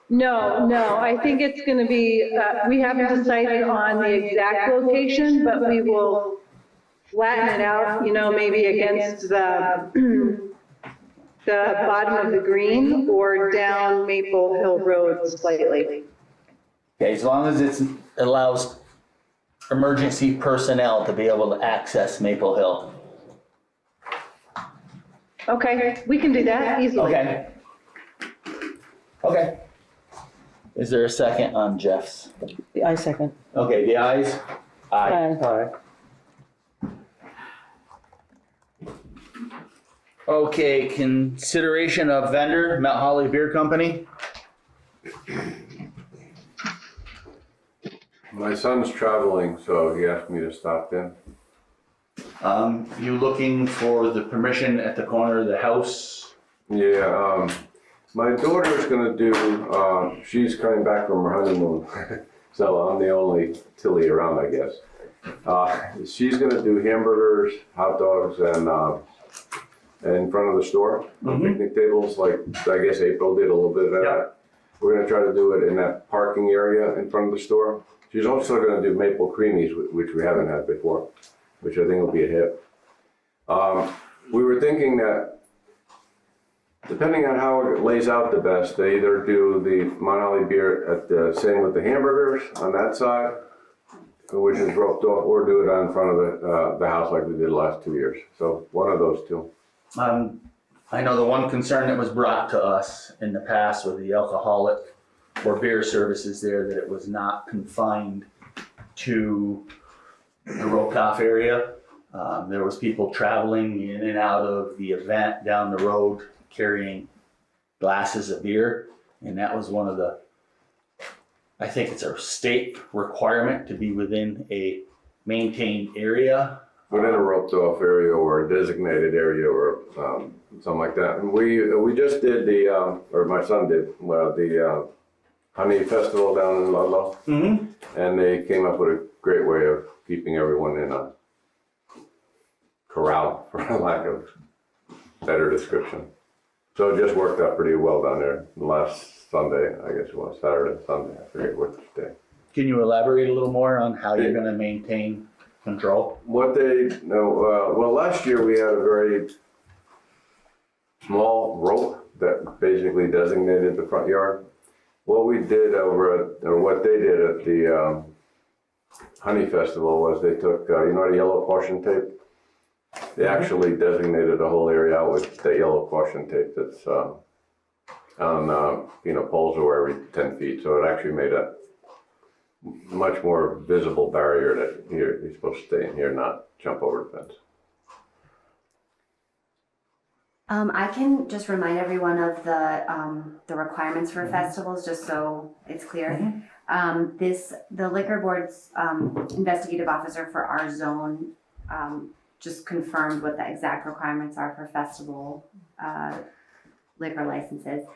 M: No, I think it's gonna be, we haven't decided on the exact location, but we will flatten it out, maybe against the bottom of the green or down Maple Hill Road slightly.
G: Okay, as long as it allows emergency personnel to be able to access Maple Hill.
M: Okay, we can do that easily.
G: Okay. Is there a second on Jeff's?
D: I second.
G: Okay, the ayes? Aye.
C: Aye.
G: Okay, consideration of vendor, Mount Holly Beer Company.
J: My son's traveling, so he asked me to stop in.
G: You looking for the permission at the corner of the house?
J: Yeah, my daughter's gonna do, she's coming back from her honeymoon, so I'm the only Tilly around, I guess. She's gonna do hamburgers, hot dogs, and in front of the store, picnic tables, like I guess April did a little bit of that. We're gonna try to do it in that parking area in front of the store. She's also gonna do maple creamies, which we haven't had before, which I think will be a hit. We were thinking that, depending on how it lays out the best, they either do the Mount Holly beer at the, same with the hamburgers on that side, which is roped off, or do it on front of the house like we did the last 2 years. So one of those two.
G: I know the one concern that was brought to us in the past with the alcoholic or beer services there, that it was not confined to the roped off area. There was people traveling in and out of the event down the road carrying glasses of beer. And that was one of the, I think it's a state requirement to be within a maintained area.
J: Within a roped off area or a designated area or something like that. And we just did or my son did, the Honey Festival down in Ludlow.
G: Mm-hmm.
J: And they came up with a great way of keeping everyone in a corral, for lack of better description. So it just worked out pretty well down there last Sunday, I guess it was Saturday, Sunday, I forget which day.
G: Can you elaborate a little more on how you're going to maintain control?
J: What they, no, well, last year we had a very small rope that basically designated the front yard. What we did or what they did at the Honey Festival was they took, you know, the yellow caution tape? They actually designated the whole area out with the yellow caution tape that's on, poles that were every 10 feet. So it actually made a much more visible barrier that you're supposed to stay in here, not jump over the fence.
B: I can just remind everyone of the requirements for festivals, just so it's clear. The liquor board's investigative officer for our zone just confirmed what the exact requirements are for festival liquor licenses.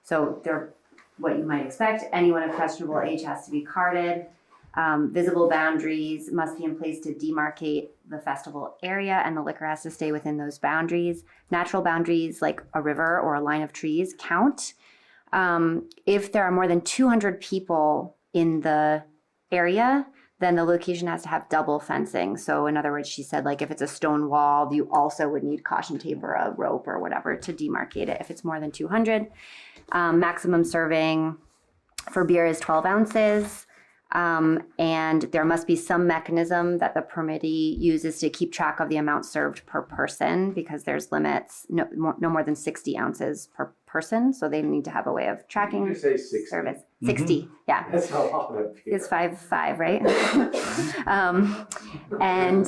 B: So they're what you might expect. Anyone of questionable age has to be carded. Visible boundaries must be in place to demarcate the festival area, and the liquor has to stay within those boundaries. Natural boundaries like a river or a line of trees count. If there are more than 200 people in the area, then the location has to have double fencing. So in other words, she said, like if it's a stone wall, you also would need caution tape or a rope or whatever to demarcate it if it's more than 200. Maximum serving for beer is 12 ounces. And there must be some mechanism that the permittee uses to keep track of the amount served per person, because there's limits, no more than 60 ounces per person. So they need to have a way of tracking.
J: Did you say 60?
B: Service. 60, yeah.
J: That's a lot of beer.
B: It's 5'5", right? And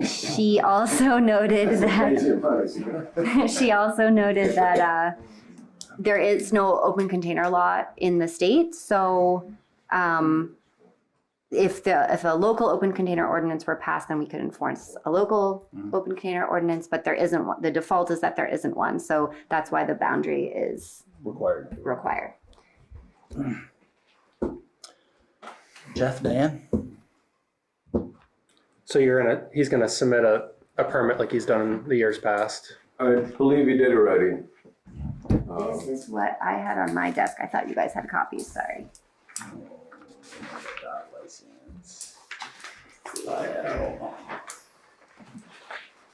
B: she also noted that there is no open container law in the state. So if a local open container ordinance were passed, then we could enforce a local open container ordinance, but there isn't one. The default is that there isn't one. So that's why the boundary is required.
G: Jeff, Dan?
C: So he's gonna submit a permit like he's done the years past.
J: I believe he did already.
B: This is what I had on my desk. I thought you guys had copies, sorry.
G: License.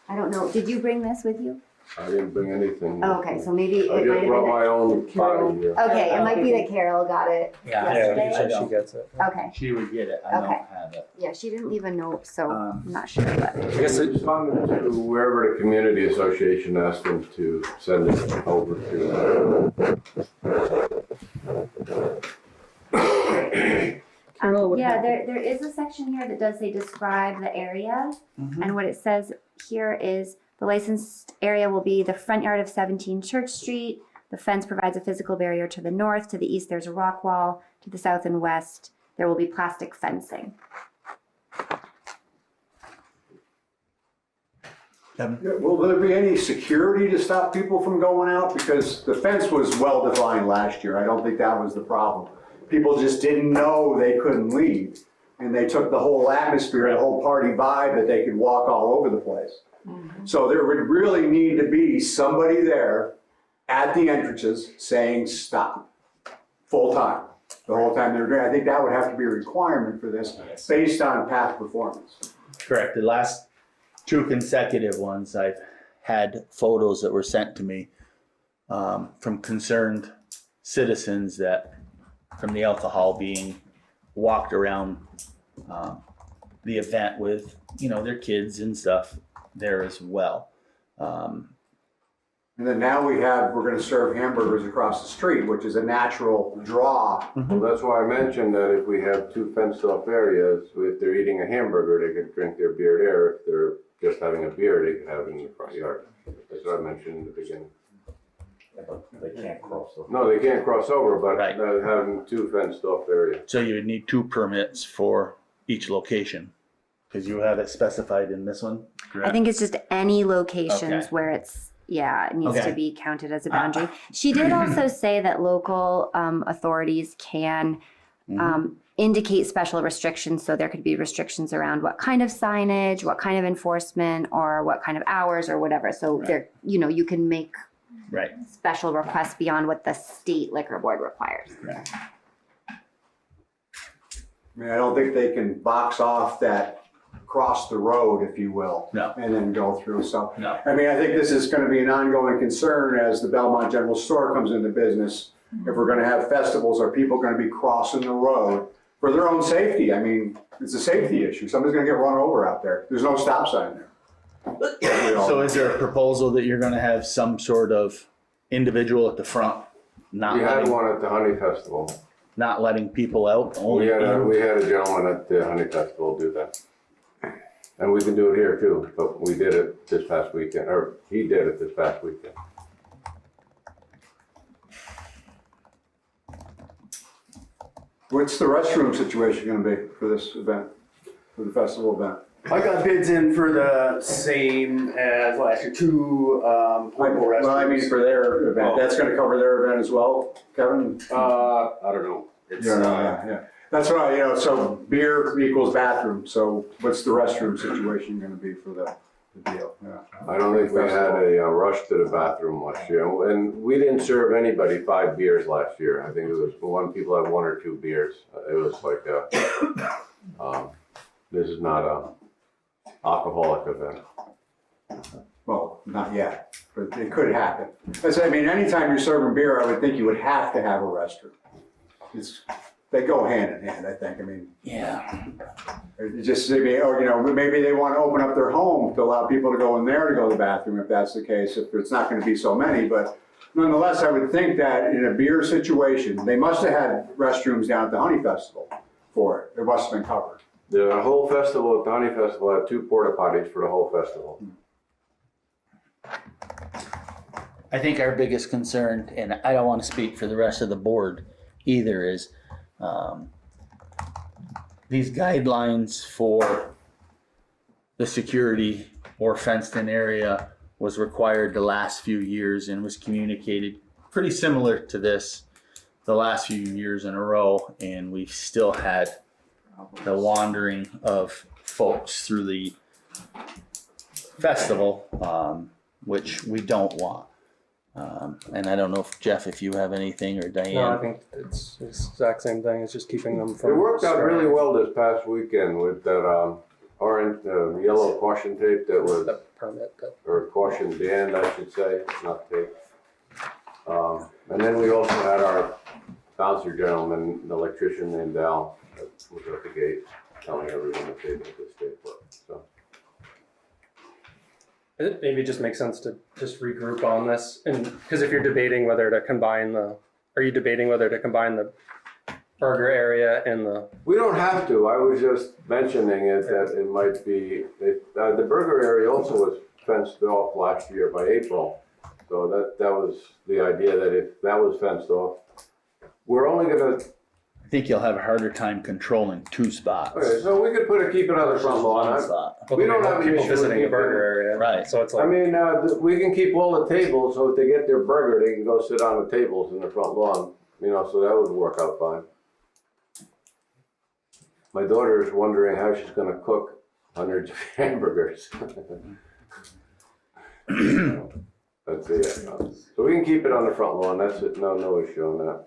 B: I don't know, did you bring this with you?
J: I didn't bring anything.
B: Oh, okay, so maybe
J: I
B: it might
J: just
B: have
J: brought
B: been.
J: my own bottle here.
B: Okay, it might be that Carol got it yesterday.
C: Yeah, she gets it.
B: Okay,
G: She would get it. I
B: Okay.
G: don't have it.
B: yeah, she didn't leave a note, so I'm not sure, but.
C: I guess it,
J: Responded to wherever the community association asked them to send it over to.
D: Carol would
B: Yeah,
D: have-
B: there is a section here that does say describe the area. And what it says here is the licensed area will be the front yard of 17 Church Street. The fence provides a physical barrier to the north. To the east, there's a rock wall. To the south and west, there will be plastic fencing.
N: Will there be any security to stop people from going out? Because the fence was well defined last year. I don't think that was the problem. People just didn't know they couldn't leave. And they took the whole atmosphere, the whole party vibe, that they could walk all over the place. So there would really need to be somebody there at the entrances saying stop, full time, the whole time they're doing. I think that would have to be a requirement for this based on past performance.
G: Correct. The last 2 consecutive ones, I've had photos that were sent to me from concerned citizens that from the alcohol being walked around the event with, you know, their kids and stuff there as well.
N: And then now we're gonna serve hamburgers across the street, which is a natural draw.
J: Well, that's why I mentioned that if we have two fenced off areas, if they're eating a hamburger, they could drink their beer there. If they're just having a beer, they could have it in the front yard. That's what I mentioned in the beginning.
L: They can't cross over.
J: No, they can't cross over, but
G: Right.
J: having two fenced off areas.
G: So you would need 2 permits for each location, because you have it specified in this one, correct?
B: I think it's just any locations
G: Okay.
B: where it's, it needs
G: Okay.
B: to be counted as a boundary. She did also say that local authorities can indicate special restrictions, so there could be restrictions around what kind of signage, what kind of enforcement, or what kind of hours or whatever. So there, you know, you can make
G: Right.
B: special requests beyond what the state liquor board requires.
N: I mean, I don't think they can box off that cross the road, if you will.
G: No.
N: And then go through, so.
G: No.
N: I mean, I think this is gonna be an ongoing concern as the Belmont General Store comes into business. If we're gonna have festivals, are people gonna be crossing the road for their own safety? I mean, it's a safety issue. Somebody's gonna get run over out there. There's no stop sign there.
G: So is there a proposal that you're gonna have some sort of individual at the front, not
J: We had
G: letting,
J: one at the Honey Festival.
G: not letting people out?
J: We had a gentleman at the Honey Festival do that. And we can do it here too, but we did it this past weekend, or he did it this past weekend.
N: What's the restroom situation gonna be for this event, for the festival event?
K: I got bids in for the same as last year, 2 portable restrooms.
N: Well, I mean, for their event, that's gonna cover their event as well, Kevin?
K: I don't know. It's,
N: Yeah. That's right, you know, so beer equals bathroom, so what's the restroom situation gonna be for the deal? Yeah.
J: I don't think we had a rush to the bathroom last year, and we didn't serve anybody 5 beers last year. I think it was people had 1 or 2 beers. It was like this is not a alcoholic event.
N: Well, not yet, but it could happen. I mean, anytime you're serving beer, I would think you would have to have a restroom. They go hand in hand, I think, I mean.
G: Yeah.
N: It just, maybe, or, you know, maybe they want to open up their home to allow people to go in there to go to the bathroom, if that's the case, if it's not going to be so many, but nonetheless, I would think that in a beer situation, they must have had restrooms down at the Honey Festival for it. It must have been covered.
J: The whole festival at the Honey Festival had 2 porta potties for the whole festival.
G: I think our biggest concern, and I don't want to speak for the rest of the board either, is these guidelines for the security or fenced-in area was required the last few years and was communicated pretty similar to this the last few years in a row, and we've still had the wandering of folks through the festival, which we don't want. And I don't know if Jeff, if you have anything, or Diane.
C: No, I think it's the exact same thing. It's just keeping them from.
J: It worked out
C: starting.
J: really well this past weekend with that orange, yellow caution tape that was,
C: The permit.
J: or caution band, I should say, not tape. And then we also had our bouncer gentleman, the electrician named Al, that was at the gate telling everyone that they did this tape work, so.
C: It maybe just makes sense to just regroup on this, and because if you're debating whether to combine the burger area and the.
J: We don't have to, I was just mentioning it, that it might be, the burger area also was fenced off last year by April. So that was the idea, that if that was fenced off, we're only gonna.
G: I think you'll have a harder time controlling 2 spots.
J: Okay, so we could keep it on the front lawn.
G: One spot.
J: We don't have
C: people
J: issue
C: visiting the
J: with
C: burger area,
G: Right.
C: So it's
J: I
C: like.
J: mean, we can keep all the tables, so if they get their burger, they can go sit on the tables in the front lawn, you know, so that would work out fine. My daughter is wondering how she's gonna cook hundreds of hamburgers. That's it. So we can keep it on the front lawn, that's it, no issue on that.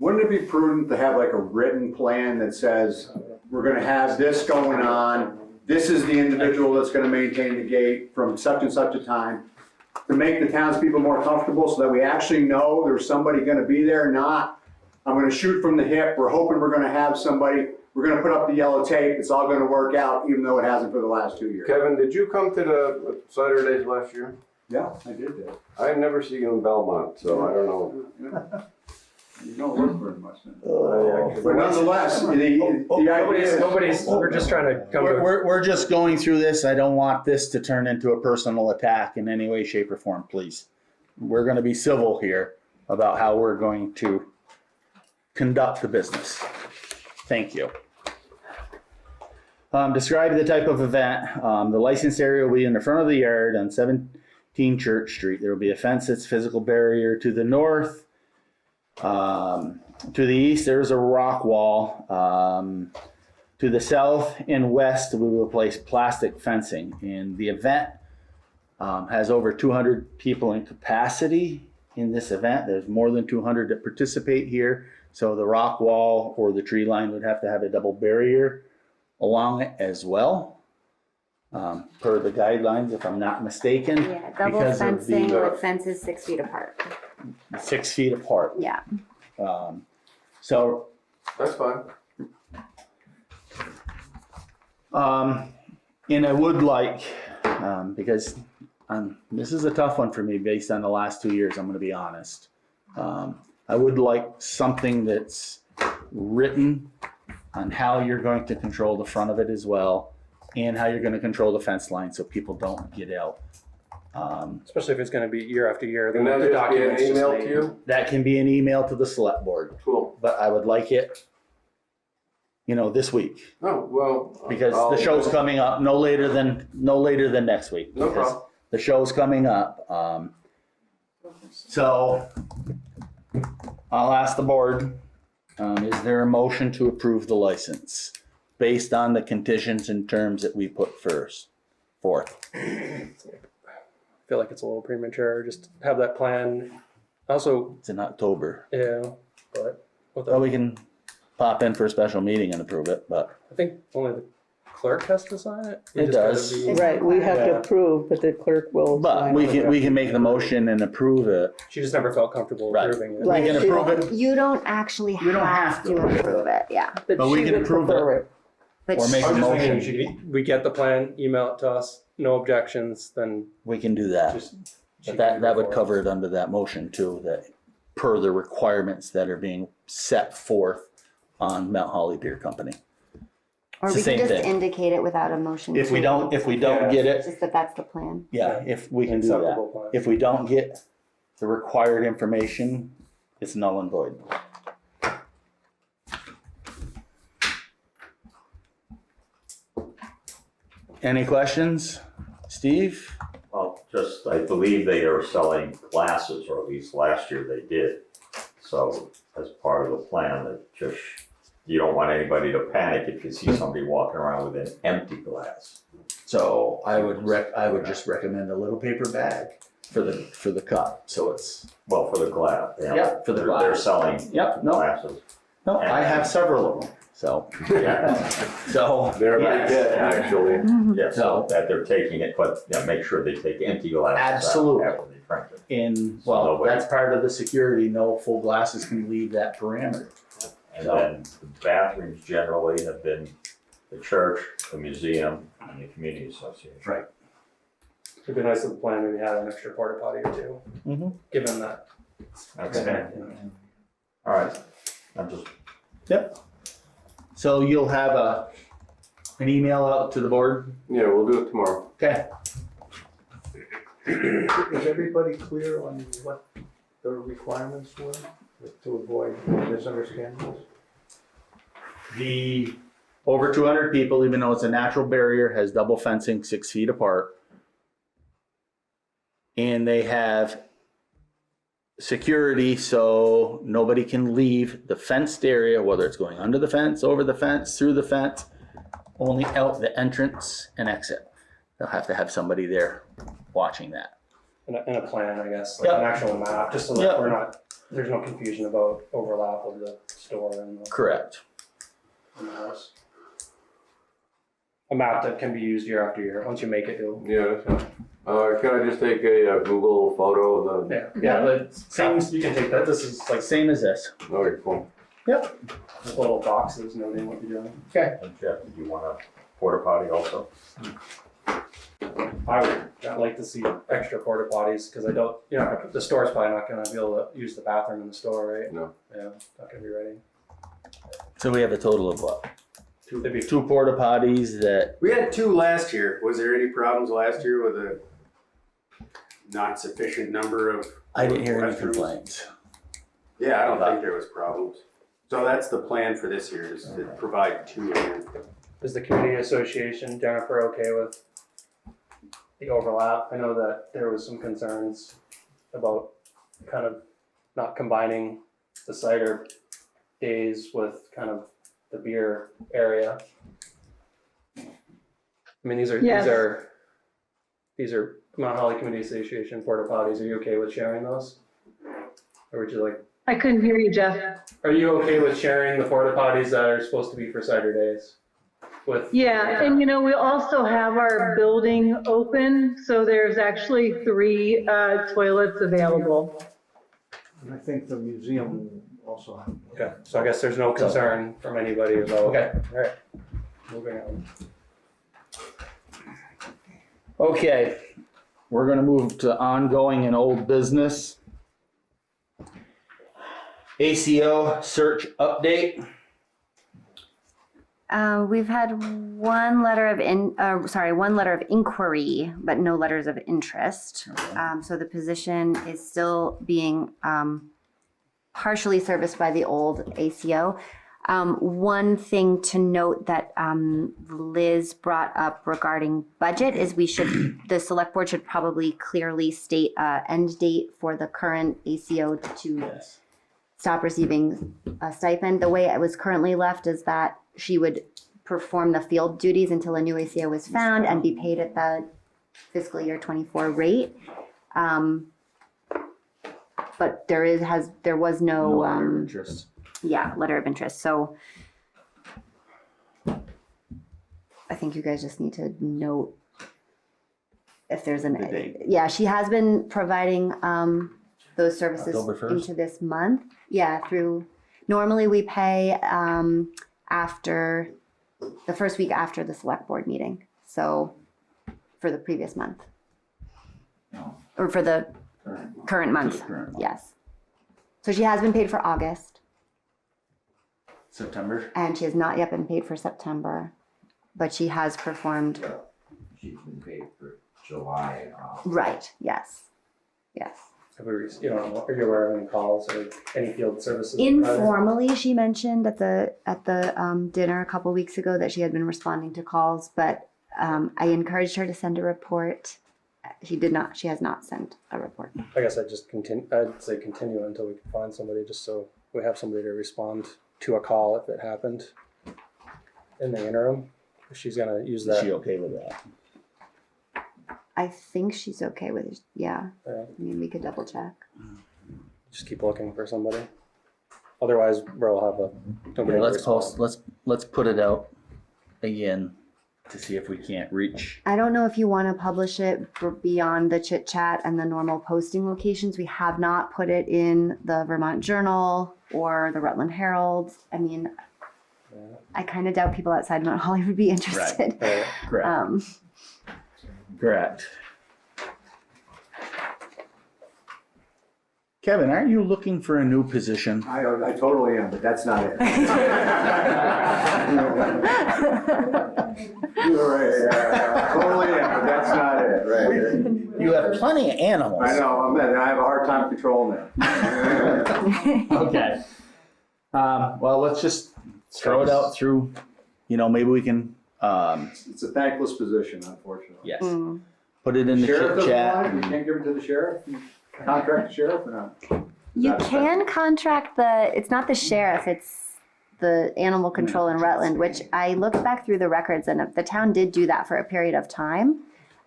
N: Wouldn't it be prudent to have like a written plan that says, we're gonna have this going on, this is the individual that's gonna maintain the gate from such and such a time, to make the townspeople more comfortable so that we actually know there's somebody gonna be there, not I'm gonna shoot from the hip. We're hoping we're gonna have somebody, we're gonna put up the yellow tape. It's all gonna work out, even though it hasn't for the last 2 years.
J: Kevin, did you come to the cider days last year?
N: Yeah, I did that.
J: I never see you in Belmont, so I don't know.
N: You don't work very much then.
J: I actually-
N: But nonetheless, the idea is.
C: We're just trying to come to.
G: We're just going through this. I don't want this to turn into a personal attack in any way, shape, or form, please. We're gonna be civil here about how we're going to conduct the business. Thank you. Describe the type of event. The licensed area will be in the front of the yard on 17 Church Street. There will be a fence that's physical barrier to the north. To the east, there's a rock wall. To the south and west, we will place plastic fencing. And the event has over 200 people in capacity in this event. There's more than 200 that participate here. So the rock wall or the tree line would have to have a double barrier along it as well, per the guidelines, if I'm not mistaken.
B: Yeah, double
G: because of
B: fencing
G: the,
B: with fences 6 feet apart.
G: 6 feet apart.
B: Yeah.
G: So.
J: That's fine.
G: And I would like, because this is a tough one for me based on the last 2 years, I'm gonna be honest. I would like something that's written on how you're going to control the front of it as well, and how you're gonna control the fence line so people don't get out.
C: Especially if it's gonna be year after year.
J: Can that
C: the
J: just be an
C: documents just
J: email
C: like-
J: to you?
G: That can be an email to the select board,
J: Cool.
G: but I would like it, this week.
J: Oh, well.
G: Because the show's coming up no later than next week.
J: No
G: because
J: problem.
G: The show's coming up. So I'll ask the board, is there a motion to approve the license based on the conditions and terms that we put forth?
C: I feel like it's a little premature. Just have that plan. Also,
G: It's in October.
C: yeah, but with
G: Well, we can pop in for a special meeting and approve it, but
C: I think only the clerk has to sign it.
G: It
C: just gotta
G: does.
C: be-
D: Right, we have to
C: Yeah.
D: approve, but the clerk will.
G: but
D: sign
G: we
D: it.
G: can make the motion and approve it.
C: She just never felt comfortable
G: Right.
C: approving it.
G: We can
D: Right.
G: approve it,
B: You don't actually
G: We don't
B: have
G: have
B: to
G: to.
B: approve it, yeah.
G: but we
D: she
G: can
D: would
G: approve
D: prefer
G: it.
B: But
G: Or make
C: I
G: a
C: was just thinking,
G: motion.
C: we get the plan, email it to us, no objections, then
G: We can do that.
C: just. she
G: But
C: can
G: that
C: go
G: would
C: for it.
G: cover it under that motion too, that per the requirements that are being set forth on Mount Holly Beer Company.
B: Or
G: It's
B: we
G: the
B: can
G: same
B: just
G: thing.
B: indicate it without a motion.
G: If we
B: too.
G: don't
C: Yeah.
G: get it,
B: Just that that's the plan.
G: yeah, if we can do
C: Acceptable
G: that.
C: plan.
G: If we don't get the required information, it's null and void. Any questions? Steve?
L: Well, I believe they are selling glasses, or at least last year they did. So as part of the plan, that just, you don't want anybody to panic if you see somebody walking around with an empty glass.
G: So I would just recommend a little paper bag for the cup, so it's.
L: Well, for the glass.
G: Yeah, for the
L: They're
G: glass.
L: selling
G: Yep, no,
L: glasses.
G: no, I have several of them, so.
L: Yeah.
G: So.
J: They're like
G: yes.
J: that, actually.
L: Yeah, so that they're taking it, but make sure they take empty glasses out
G: Absolutely.
L: after they drink it.
G: In,
L: So
G: well,
L: nobody-
G: that's part of the security, no full glasses can leave that parameter.
L: And
G: So-
L: then the bathrooms generally have been the church, the museum, and the community association.
G: Right.
C: It'd be nice if the plan maybe had an extra porta potty or two,
G: Mm-hmm.
C: given that.
L: Okay. All right, I'm just,
G: Yep. So you'll have an email out to the board?
J: Yeah, we'll do it tomorrow.
G: Okay.
I: Is everybody clear on what the requirements were to avoid misunderstandings?
G: The over 200 people, even though it's a natural barrier, has double fencing 6 feet apart. And they have security, so nobody can leave the fenced area, whether it's going under the fence, over the fence, through the fence, only out the entrance and exit. They'll have to have somebody there watching that.
C: And a plan, I guess, like
G: Yep.
C: an actual map, just so that
G: Yep.
C: we're not, there's no confusion about overlap of the store and the.
G: Correct.
C: and the house. A map that can be used year after year. Once you make it, you'll.
J: Yeah, that's fine. Can I just take a Google photo of the?
C: Yeah, but same. You can take that. This is like
G: Same as this.
J: Okay, cool.
C: Yep. With little boxes noting what you're doing.
A: Okay.
L: And Jeff, did you want a porta potty also?
C: I'd like to see extra porta potties, because I don't, the store's probably not gonna be able to use the bathroom in the store, right?
J: No.
C: Yeah, not gonna be ready.
G: So we have a total of what?
C: It'd be
G: Two porta potties that,
K: We had 2 last year. Was there any problems last year with a not sufficient number of?
G: I didn't hear any
K: restrooms?
G: complaints.
K: Yeah, I don't think there was problems. So that's the plan for this year, is to provide 2 again.
C: Is the community association, Jennifer, okay with the overlap? I know that there was some concerns about kind of not combining the cider days with kind of the beer area. I mean, these
M: Yes.
C: are Mount Holly Community Association porta potties. Are you okay with sharing those? Or would you like,
M: I couldn't hear you, Jeff.
C: are you okay with sharing the porta potties that are supposed to be for cider days? With
M: Yeah, and we also have our building open, so there's actually 3 toilets available.
I: And I think the museum also has.
C: Okay, so I guess there's no concern from anybody about.
A: Okay.
C: All right. Moving on.
G: Okay, we're gonna move to ongoing and old business. ACO search update.
B: We've had one letter of inquiry, but no letters of interest. So the position is still being partially serviced by the old ACO. One thing to note that Liz brought up regarding budget is the select board should probably clearly state end date for the current ACO to stop receiving a stipend. The way it was currently left is that she would perform the field duties until a new ACO was found and be paid at the fiscal year 24 rate. But there was no
G: letter of interest.
B: letter of interest. So I think you guys just need to note if there's
G: The date.
B: she has been providing those services
G: October 1st?
B: into this month. Yeah, normally we pay after the first week after the select board meeting. So for the previous month. Or for the current month. Yes. So she has been paid for August.
G: September.
B: And she has not yet been paid for September, but she has performed.
E: She's been paid for July and August.
B: Right, yes, yes.
C: Are you aware of any calls or any field services?
B: Informally, she mentioned at the dinner a couple weeks ago that she had been responding to calls, but I encouraged her to send a report. She has not sent a report.
C: I guess I'd say continue until we can find somebody, just so we have somebody to respond to a call if it happened in the interim. If she's gonna use that.
G: Is she okay with that?
B: I think she's okay with it, yeah.
C: Yeah.
B: I mean, we could double check.
C: Just keep looking for somebody. Otherwise, we'll have nobody.
G: Okay,
C: to
G: let's
C: respond.
G: let's put it out again to see if we can't reach.
B: I don't know if you want to publish it beyond the chit chat and the normal posting locations. We have not put it in the Vermont Journal or the Rutland Herald. I mean, I kind of doubt people outside Mount Holly would be interested.
C: Right.
G: Correct. Correct. Kevin, aren't you looking for a new position?
N: I totally am, but that's not it. You're right, totally am, but that's not it, right?
G: You have plenty of animals.
N: I know, I have a hard time controlling them.
G: Okay. Well, let's just throw it out through, maybe we can,
N: It's a thankless position, unfortunately.
G: yes, put it in the
N: Sheriff
G: chit
N: doesn't
G: chat.
N: want it? You can't give it to the sheriff? Contract the sheriff or not?
B: You can contract it's not the sheriff, it's the animal control in Rutland, which I looked back through the records and the town did do that for a period of time.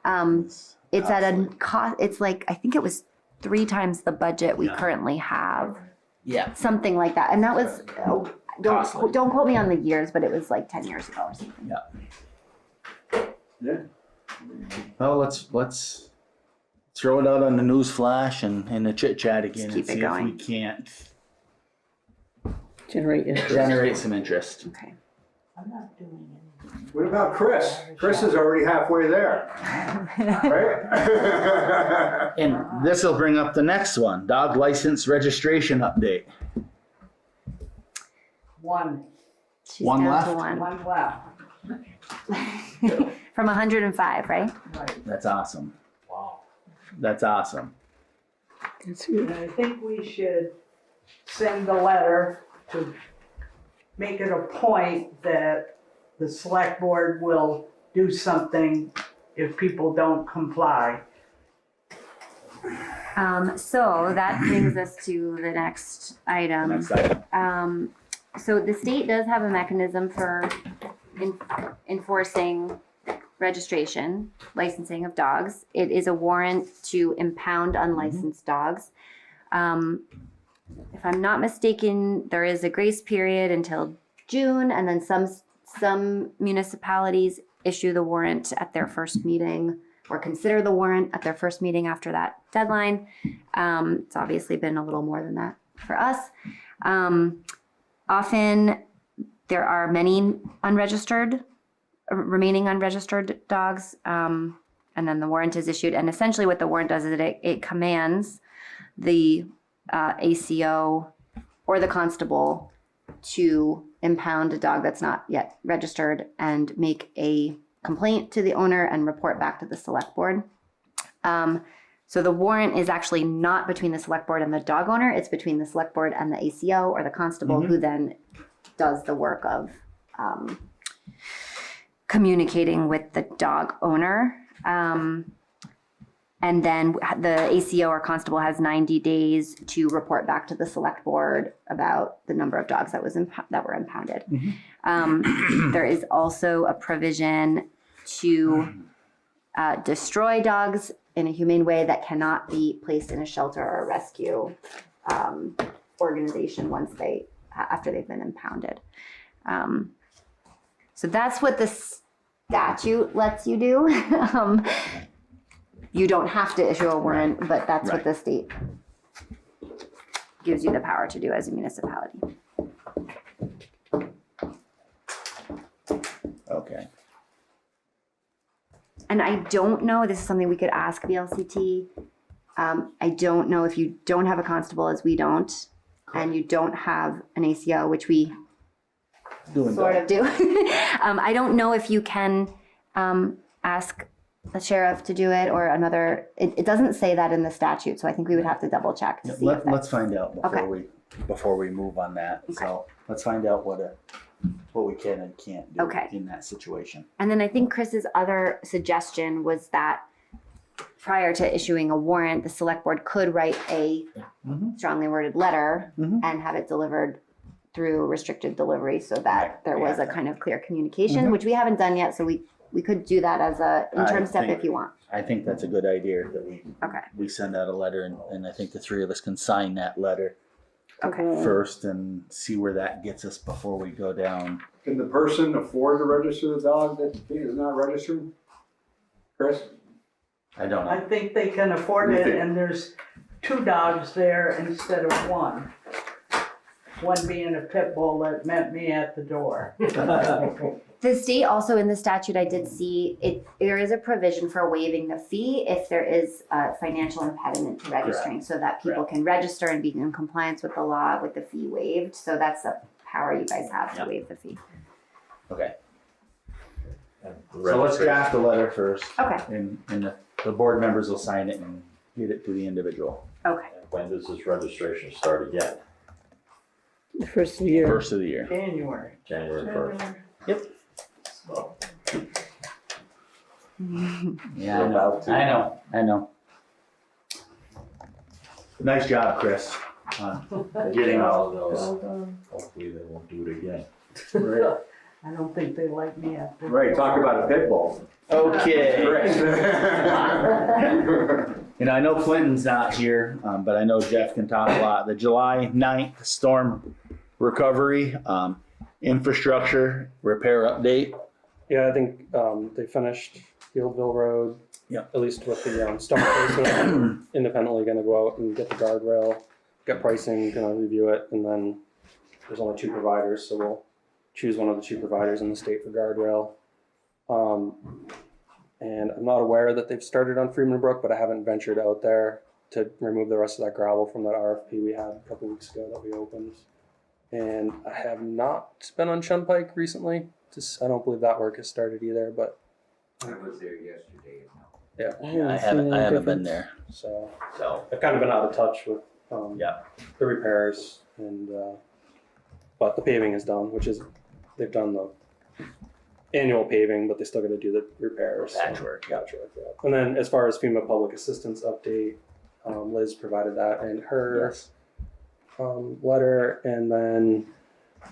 B: It's at a cost, it's like, I think it was 3 times the budget we currently have.
G: Yeah.
B: Something like that. And that was, don't quote me on the years, but it was like 10 years ago or something.
G: Yeah.
N: Yeah.
G: Well, let's throw it out on the news flash and in the chit chat again and
B: keep it
G: see if we
B: going.
G: can't
D: Generate interest.
A: generate some interest.
B: Okay.
E: I'm not doing anything.
N: What about Chris? Chris is already halfway there, right?
A: And this will bring up the next one, dog license registration update.
O: One
B: She's
A: One
B: down
A: left?
B: to one.
O: left.
B: From 105, right?
O: Right.
A: That's awesome.
E: Wow.
A: That's awesome.
O: And I think we should send a letter to make it a point that the select board will do something if people don't comply.
B: So that brings us to the next item.
A: Next item.
B: So the state does have a mechanism for enforcing registration, licensing of dogs. It is a warrant to impound unlicensed dogs. If I'm not mistaken, there is a grace period until June, and then some municipalities issue the warrant at their first meeting or consider the warrant at their first meeting after that deadline. It's obviously been a little more than that for us. Often there are many remaining unregistered dogs, and then the warrant is issued. And essentially what the warrant does is it commands the ACO or the constable to impound a dog that's not yet registered and make a complaint to the owner and report back to the select board. So the warrant is actually not between the select board and the dog owner. It's between the select board and the ACO or the constable, who then does the work of communicating with the dog owner. And then the ACO or constable has 90 days to report back to the select board about the number of dogs that were impounded. There is also a provision to destroy dogs in a humane way that cannot be placed in a shelter or a rescue organization after they've been impounded. So that's what the statute lets you do. You don't have to issue a warrant, but that's what the state gives you the power to do as a municipality.
A: Okay.
B: And I don't know, this is something we could ask VLCT. I don't know if you don't have a constable, as we don't, and you don't have an ACO, which we sort of do. I don't know if you can ask the sheriff to do it or another. It doesn't say that in the statute, so I think we would have to double check to see.
A: Let's find out before we move on that.
B: Okay.
A: So let's find out what we can and can't do
B: Okay.
A: in that situation.
B: And then I think Chris's other suggestion was that prior to issuing a warrant, the select board could write a strongly worded letter and have it delivered through restricted delivery so that there was a kind of clear communication, which we haven't done yet. So we could do that as a interim step if you want.
A: I think that's a good idea that we send out a letter and I think the three of us can sign that letter first and see where that gets us before we go down.
N: Can the person afford to register the dog that is not registered? Chris?
A: I don't
O: I
A: know.
O: think they can afford it, and there's 2 dogs there instead of 1. One being a pit bull that met me at the door.
B: The state also in the statute, I did see there is a provision for waiving the fee if there is a financial impediment to registering, so that people can register and be in compliance with the law with the fee waived. So that's the power you guys have to waive the fee.
A: Okay. So let's draft the letter first.
B: Okay.
A: And the board members will sign it and get it to the individual.
B: Okay.
L: When does this registration start again?
D: The first of the year.
A: First of the year.
O: January.
L: January 1st.
A: Yep.
E: So,
A: Yeah, I know. Nice job, Chris. Getting all of those.
L: Hopefully they won't do it again.
N: Right.
O: I don't think they like me at the
N: Right, talk about a pit bull.
A: Okay.
N: Chris.
A: You know, I know Clinton's not here, but I know Jeff can talk a lot. The July 9th storm recovery, infrastructure repair update.
C: Yeah, I think they finished Fieldville Road.
A: Yeah.
C: At least with the stone placement. Independently going to go out and get the guardrail, get pricing, going to review it, and then there's only 2 providers, so we'll choose one of the 2 providers in the state for guardrail. And I'm not aware that they've started on Freeman Brook, but I haven't ventured out there to remove the rest of that gravel from that RFP we had a couple weeks ago that we opened. And I have not been on Shunpike recently. I don't believe that work has started either, but
E: I was there yesterday.
C: yeah.
G: I haven't been there.
C: So
G: So,
C: I've kind of been out of touch with
G: yeah.
C: the repairs and but the paving is done, which is they've done the annual paving, but they still got to do the repairs.
G: Patchwork.
C: Patchwork, yeah. And then as far as FEMA public assistance update, Liz provided that in her letter, and then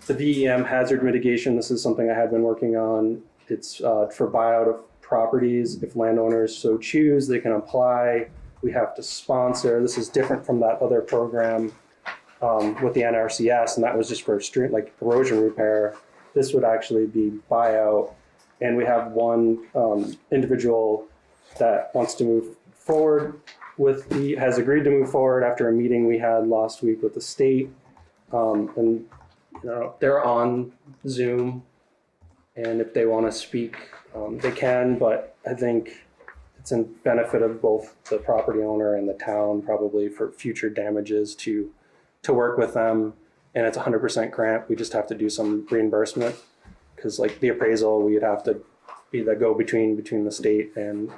C: the VEM hazard mitigation. This is something I had been working on. It's for buyout of properties. If landowners so choose, they can apply. We have to sponsor. This is different from that other program with the NRCS, and that was just for street like erosion repair. This would actually be buyout, and we have one individual that wants to move forward has agreed to move forward after a meeting we had last week with the state, and they're on Zoom, and if they want to speak, they can. But I think it's in benefit of both the property owner and the town, probably for future damages to work with them. And it's 100% grant. We just have to do some reimbursement because like the appraisal, we'd have to be the go-between between the state and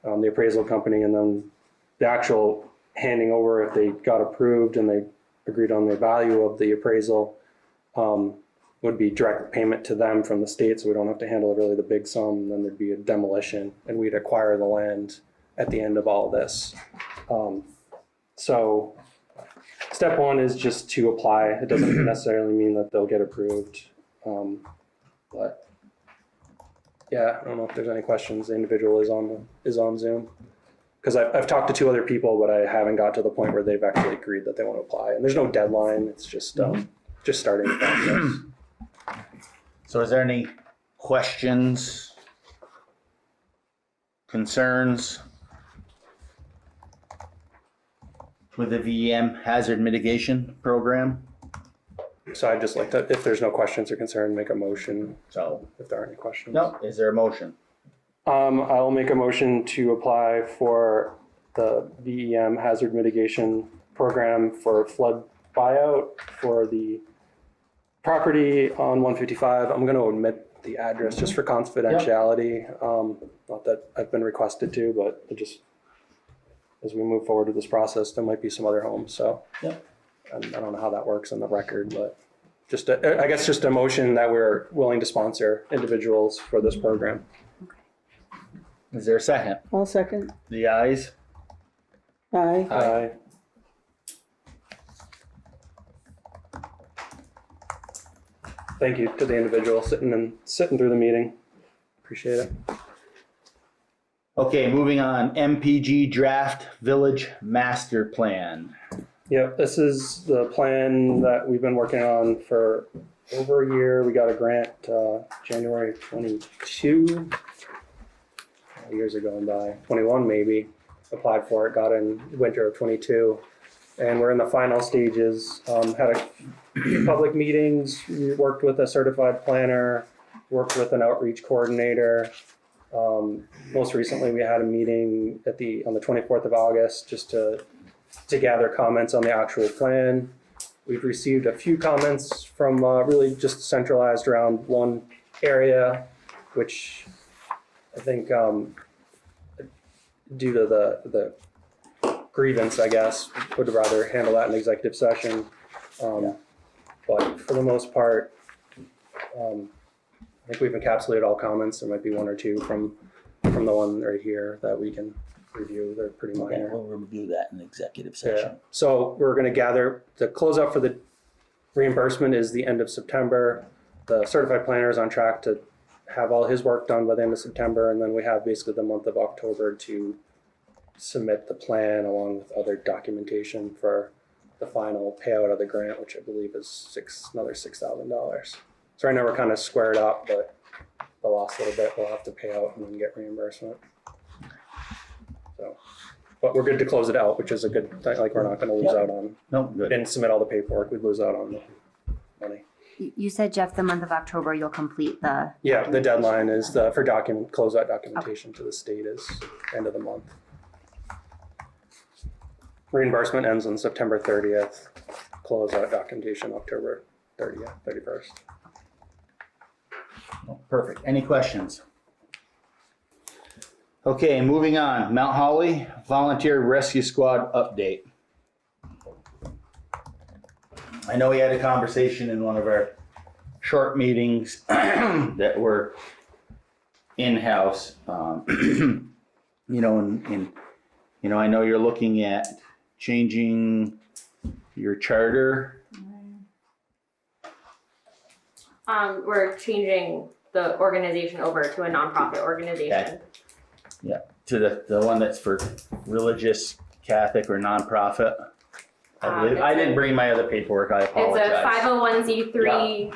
C: the appraisal company, and then the actual handing over, if they got approved and they agreed on the value of the appraisal, would be direct payment to them from the state, so we don't have to handle really the big sum. And then there'd be a demolition, and we'd acquire the land at the end of all this. So step 1 is just to apply. It doesn't necessarily mean that they'll get approved, but yeah, I don't know if there's any questions. The individual is on Zoom. Because I've talked to 2 other people, but I haven't got to the point where they've actually agreed that they want to apply. And there's no deadline. It's just starting the process.
G: So is there any questions, concerns with the VEM hazard mitigation program?
C: So I'd just like to, if there's no questions or concern, make a motion.
G: So
C: if there are any questions.
G: No, is there a motion?
C: I'll make a motion to apply for the VEM hazard mitigation program for flood buyout for the property on 155. I'm going to omit the address just for confidentiality. Not that I've been requested to, but it just as we move forward with this process, there might be some other homes. So and I don't know how that works on the record, but just I guess just a motion that we're willing to sponsor individuals for this program.
G: Is there a second?
D: I'll second.
G: The ayes?
D: Aye.
C: Aye. Thank you to the individual sitting through the meeting. Appreciate it.
G: Okay, moving on. MPG draft village master plan.
C: Yep, this is the plan that we've been working on for over a year. We got a grant January 22. Years are going by, 21 maybe, applied for it, got in winter of 22, and we're in the final stages. Had a few public meetings, we worked with a certified planner, worked with an outreach coordinator. Most recently we had a meeting on the 24th of August just to gather comments on the actual plan. We've received a few comments from really just centralized around one area, which I think due to the grievance, I guess, would rather handle that in executive session. But for the most part, I think we've encapsulated all comments. There might be 1 or 2 from the one right here that we can review. They're pretty minor.
G: We'll review that in executive session.
C: Yeah. So we're going to gather the closeout for the reimbursement is the end of September. The certified planner is on track to have all his work done by the end of September, and then we have basically the month of October to submit the plan along with other documentation for the final payout of the grant, which I believe is another $6,000. So right now we're kind of squared up, but the last little bit we'll have to pay out and then get reimbursement. So, but we're good to close it out, which is a good thing. Like we're not going to lose out on.
G: No, good.
C: Didn't submit all the paperwork, we'd lose out on the money.
B: You said, Jeff, the month of October, you'll complete the.
C: Yeah, the deadline is for closeout documentation to the state is end of the month. Reimbursement ends on September 30th. Closeout documentation October 30th, 31st.
G: Oh, perfect. Any questions? Okay, moving on. Mount Holly Volunteer Rescue Squad update. I know we had a conversation in one of our short meetings that were in-house. You know, and you know, I know you're looking at changing your charter.
P: We're changing the organization over to a nonprofit organization.
G: Okay. Yeah, to the one that's for religious, Catholic, or nonprofit. I believe. I didn't bring my other paperwork. I apologize.
P: It's a 501c3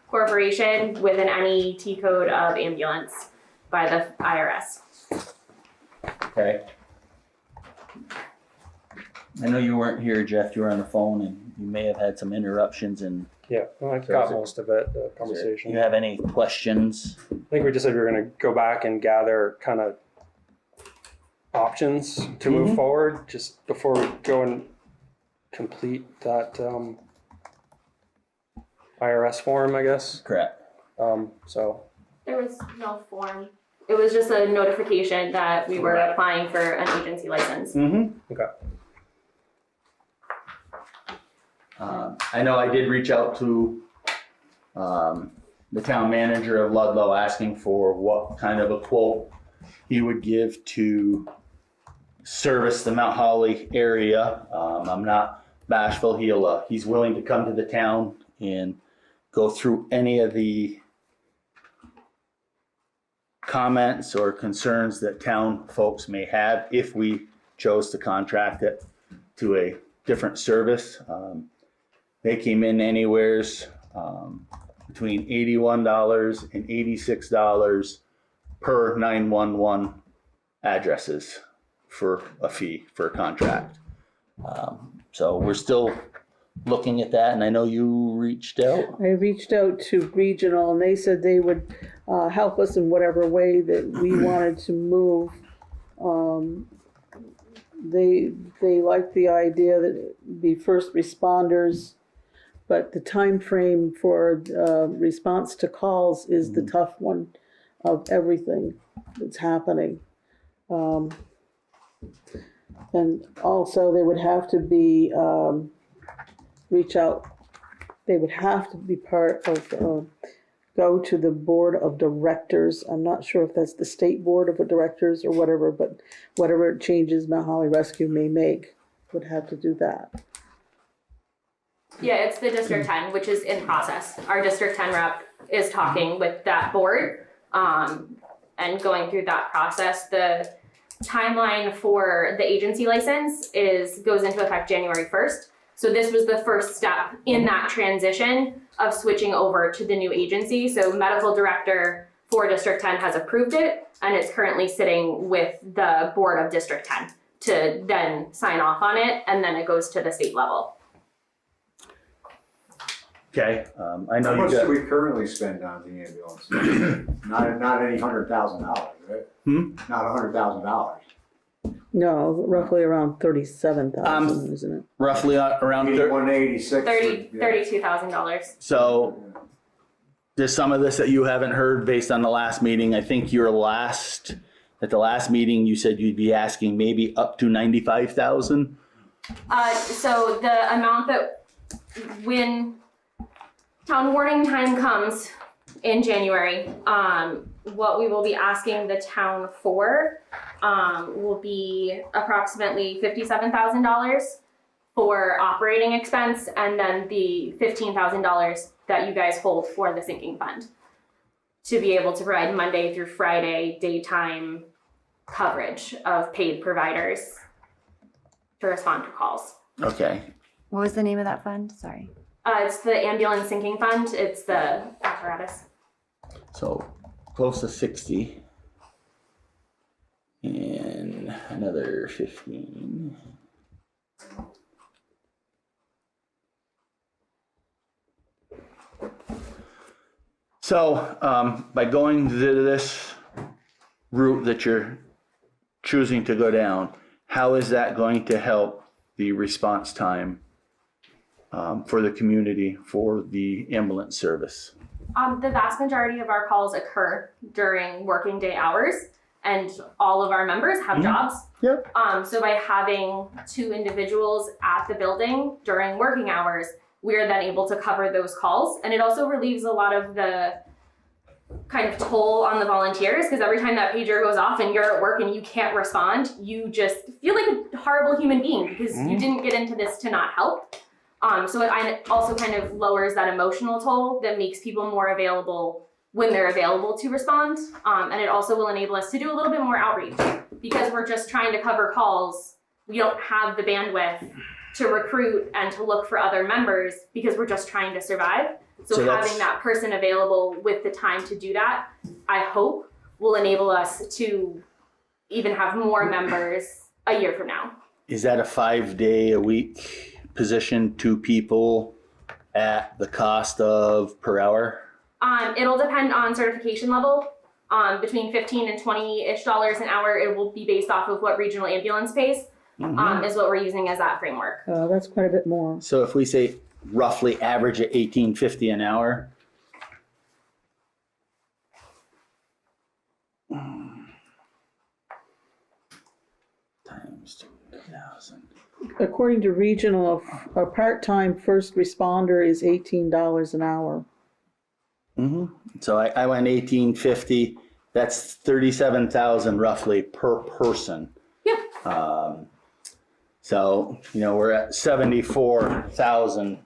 P: corporation with an NET code of ambulance by the IRS.
G: Okay. I know you weren't here, Jeff. You were on the phone, and you may have had some interruptions. And
C: yeah, well, I got most of it. The conversation.
G: You have any questions?
C: I think we just said we were going to go back and gather kind of options to move forward, just before we go and complete that IRS form, I guess.
G: Correct.
C: So
P: There was no form. It was just a notification that we were applying for an agency license.
C: Okay.
G: I know I did reach out to the town manager of Ludlow asking for what kind of a quote he would give to service the Mount Holly area. I'm not bashful. He's willing to come to the town and go through any of the comments or concerns that town folks may have if we chose to contract it to a different service. They came in anywheres between $81 and $86 per 911 addresses for a fee for a contract. So we're still looking at that, and I know you reached out.
D: I reached out to regional, and they said they would help us in whatever way that we wanted to move. They like the idea that it be first responders, but the time frame for response to calls is the tough one of everything that's happening. And also they would have to be reach out. They would have to be part of go to the board of directors. I'm not sure if that's the state board of directors or whatever, but whatever changes Mount Holly Rescue may make would have to do that.
P: Yeah, it's the District 10, which is in process. Our District 10 rep is talking with that board and going through that process. The timeline for the agency license goes into effect January 1st. So this was the first step in that transition of switching over to the new agency. So medical director for District 10 has approved it, and it's currently sitting with the board of District 10 to then sign off on it, and then it goes to the state level.
G: Okay, I know
N: How
G: you
N: much
G: got.
N: do we currently spend on the ambulance? Not any $100,000, right? Not $100,000.
D: No, roughly around 37,000, isn't it?
G: Roughly around
N: 186.
P: $32,000.
G: So there's some of this that you haven't heard based on the last meeting. I think at the last meeting, you said you'd be asking maybe up to 95,000.
P: So the amount that when town warning time comes in January, what we will be asking the town for will be approximately $57,000 for operating expense, and then the $15,000 that you guys hold for the sinking fund to be able to provide Monday through Friday daytime coverage of paid providers to respond to calls.
G: Okay.
B: What was the name of that fund? Sorry.
P: It's the ambulance sinking fund. It's the apparatus.
G: So close to 60. And another 15. So, by going to this route that you're choosing to go down, how is that going to help the response time for the community, for the ambulance service?
P: The vast majority of our calls occur during working day hours, and all of our members have jobs.
G: Yep.
P: So by having 2 individuals at the building during working hours, we are then able to cover those calls. And it also relieves a lot of the kind of toll on the volunteers, because every time that pager goes off and you're at work and you can't respond, you just feel like a horrible human being because you didn't get into this to not help. So it also kind of lowers that emotional toll that makes people more available when they're available to respond. And it also will enable us to do a little bit more outreach, because we're just trying to cover calls. We don't have the bandwidth to recruit and to look for other members because we're just trying to survive. So having that person available with the time to do that, I hope, will enable us to even have more members a year from now.
G: Is that a 5-day-a-week position, 2 people at the cost of per hour?
P: It'll depend on certification level. Between $15 and $20-ish an hour. It will be based off of what regional ambulance pays, is what we're using as that framework.
D: That's quite a bit more.
G: So if we say roughly average at $18.50 an hour, times 2,000.
D: According to regional, a part-time first responder is $18 an hour.
G: So I went $18.50. That's $37,000 roughly per person.
P: Yeah.
G: So we're at $74,000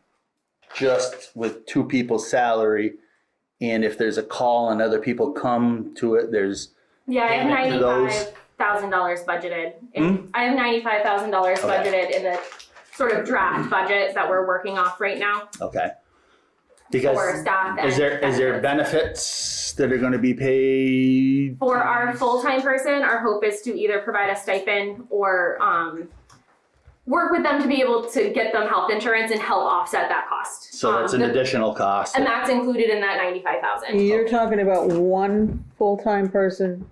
G: just with 2 people's salary, and if there's a call and other people come to it, there's
P: I have
G: payment to those.
P: $95,000 budgeted. I have $95,000 budgeted in the sort of draft budget that we're working off right now.
G: Okay. Because
P: for staff and
G: is there benefits that are going to be paid?
P: For our full-time person, our hope is to either provide a stipend or work with them to be able to get them health insurance and help offset that cost.
G: So that's an additional cost.
P: And that's included in that $95,000.
D: You're talking about one full-time person.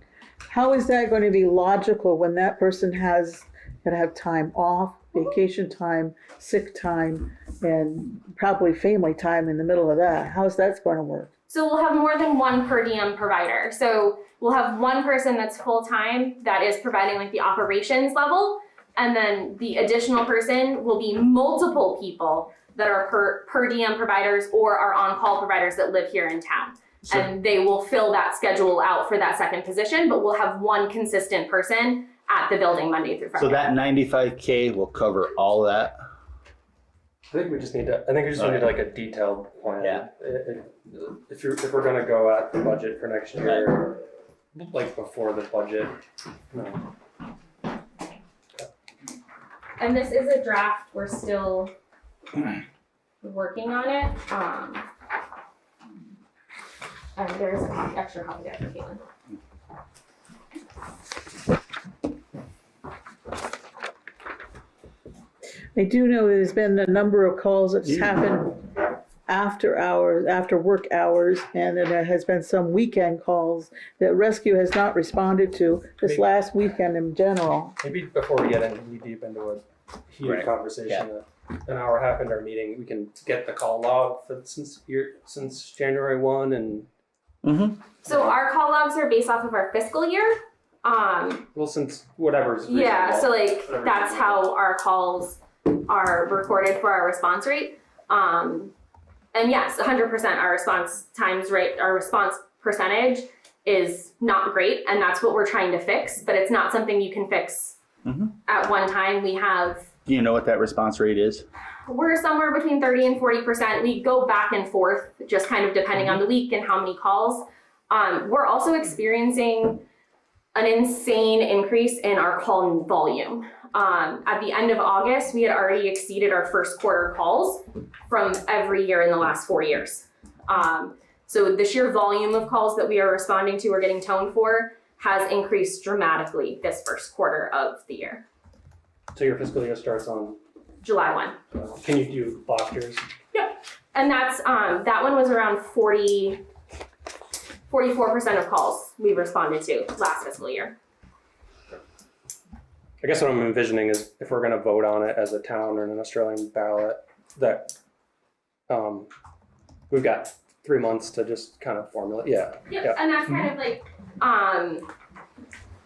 D: How is that going to be logical when that person has got to have time off, vacation time, sick time, and probably family time in the middle of that? How's that going to work?
P: So we'll have more than one per diem provider. So we'll have one person that's full-time that is providing like the operations level, and then the additional person will be multiple people that are per diem providers or are on-call providers that live here in town. So, and they will fill that schedule out for that second position, but we'll have one consistent person at the building Monday through Friday.
G: So that $95K will cover all that?
C: I think we just need like a detailed plan. Yeah. If we're gonna go at the budget for next year, like before the budget.
P: And this is a draft. We're still working on it. And there's an extra copy there for Caitlin.
D: I do know there's been a number of calls that's happened after hours, after work hours, and then there has been some weekend calls that rescue has not responded to this last weekend in general.
C: Maybe before we get any deep into a huge conversation, an hour and a half into our meeting, we can get the call log for since January 1 and.
P: So our call logs are based off of our fiscal year.
C: Well, since whatever's reasonable.
P: Yeah, so like that's how our calls are recorded for our response rate. And yes, 100% our response times rate, our response percentage is not great, and that's what we're trying to fix, but it's not something you can fix at one time. We have.
G: Do you know what that response rate is?
P: We're somewhere between 30 and 40%. We go back and forth, just kind of depending on the week and how many calls. We're also experiencing an insane increase in our call volume. At the end of August, we had already exceeded our first quarter calls from every year in the last 4 years. So the sheer volume of calls that we are responding to or getting toned for has increased dramatically this first quarter of the year.
C: So your fiscal year starts on?
P: July 1.
C: Can you do last year's?
P: Yep. And that's, that one was around 40, 44% of calls we responded to last fiscal year.
C: I guess what I'm envisioning is if we're gonna vote on it as a town or an Australian ballot, that we've got 3 months to just kind of formulate,
P: Yep, and that's kind of like,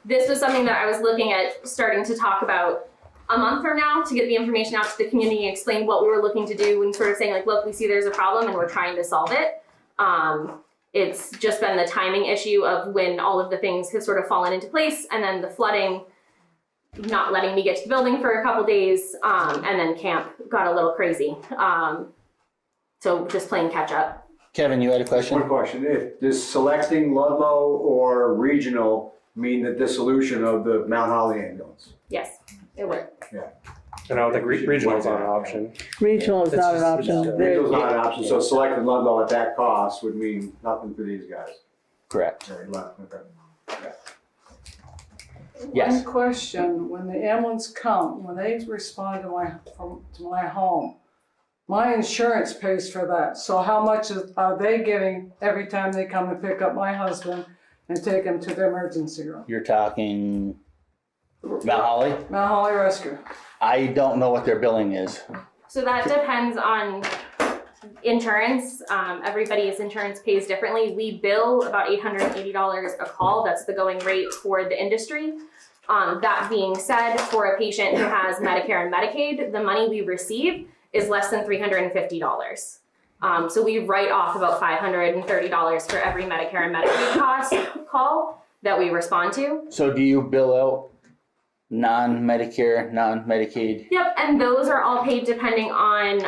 P: this was something that I was looking at starting to talk about a month from now to get the information out to the community and explain what we were looking to do and sort of saying like, look, we see there's a problem and we're trying to solve it. It's just been the timing issue of when all of the things have sort of fallen into place, and then the flooding not letting me get to the building for a couple days, and then camp got a little crazy. So just playing catch up.
A: Kevin, you had a question?
N: One question, does selecting Ludlow or regional mean the dissolution of the Mount Holly ambulance?
P: Yes, it would.
N: Yeah.
C: And I don't think regional is not an option.
D: Regional is not an option.
N: Regional's not an option, so selecting Ludlow at that cost would mean nothing for these guys.
A: Correct.
N: Okay.
A: Yes.
Q: One question, when the ambulance come, when they respond to my home, my insurance pays for that. So how much are they getting every time they come and pick up my husband and take him to the emergency room?
A: You're talking Mount Holly?
Q: Mount Holly Rescue.
A: I don't know what their billing is.
P: So that depends on insurance. Everybody's insurance pays differently. We bill about $880 a call. That's the going rate for the industry. That being said, for a patient who has Medicare and Medicaid, the money we receive is less than $350. So we write off about $530 for every Medicare and Medicaid call that we respond to.
A: So do you bill out non-Medicare, non-Medicaid?
P: Yep, and those are all paid depending on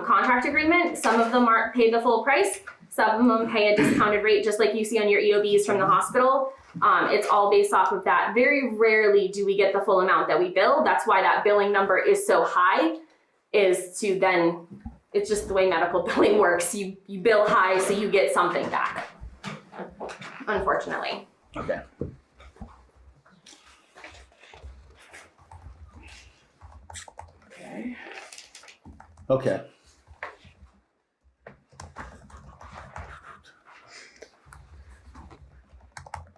P: contract agreement. Some of them aren't paid the full price. Some of them pay a discounted rate, just like you see on your EOBs from the hospital. It's all based off of that. Very rarely do we get the full amount that we bill. That's why that billing number is so high, is to then, it's just the way medical billing works. You bill high so you get something back, unfortunately.
A: Okay. Okay.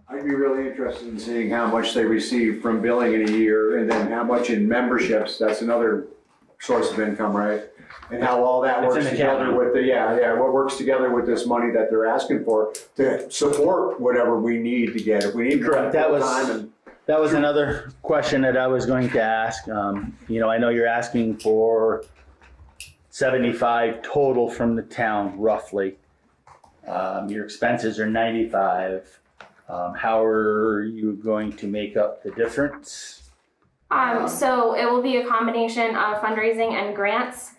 N: I'd be really interested in seeing how much they receive from billing in a year, and then how much in memberships. That's another source of income, right? And how all that
A: It's
N: works
A: an
N: together
A: accounting.
N: with what works together with this money that they're asking for to support whatever we need to get. If we need
A: Correct. That was
N: time and
A: that was another question that I was going to ask. You know, I know you're asking for 75 total from the town, roughly. Your expenses are 95. How are you going to make up the difference?
P: So it will be a combination of fundraising and grants.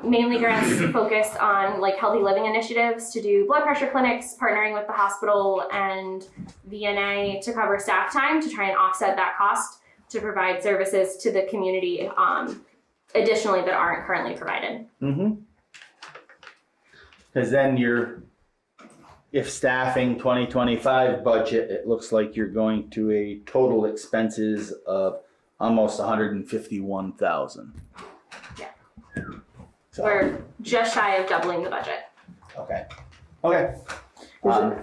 P: Mainly grants focused on like healthy living initiatives to do blood pressure clinics, partnering with the hospital and VNA to cover staff time to try and offset that cost to provide services to the community additionally that aren't currently provided.
A: Mm-hmm. Because then if staffing 2025 budget, it looks like you're going to a total expenses of almost 151,000.
P: Yeah.
A: So,
P: We're just shy of doubling the budget.
A: okay. Okay.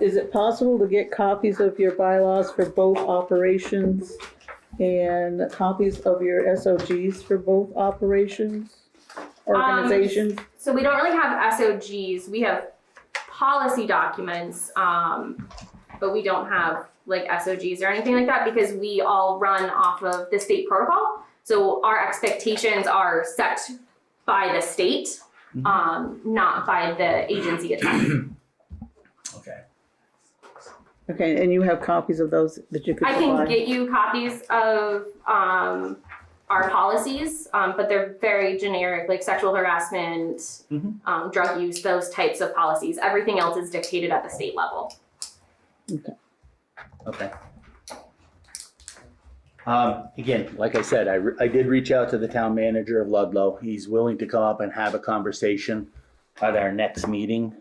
D: Is it possible to get copies of your bylaws for both operations and copies of your SOGs for both operations, organizations?
P: So we don't really have SOGs. We have policy documents, but we don't have like SOGs or anything like that because we all run off of the state protocol. So our expectations are set by the state, not by the agency itself.
A: Okay.
D: Okay, and you have copies of those that you could
P: I
D: provide?
P: can get you copies of our policies, but they're very generic, like sexual harassment, drug use, those types of policies. Everything else is dictated at the state level.
D: Okay.
A: Okay. Again, like I said, I did reach out to the town manager of Ludlow. He's willing to come up and have a conversation at our next meeting.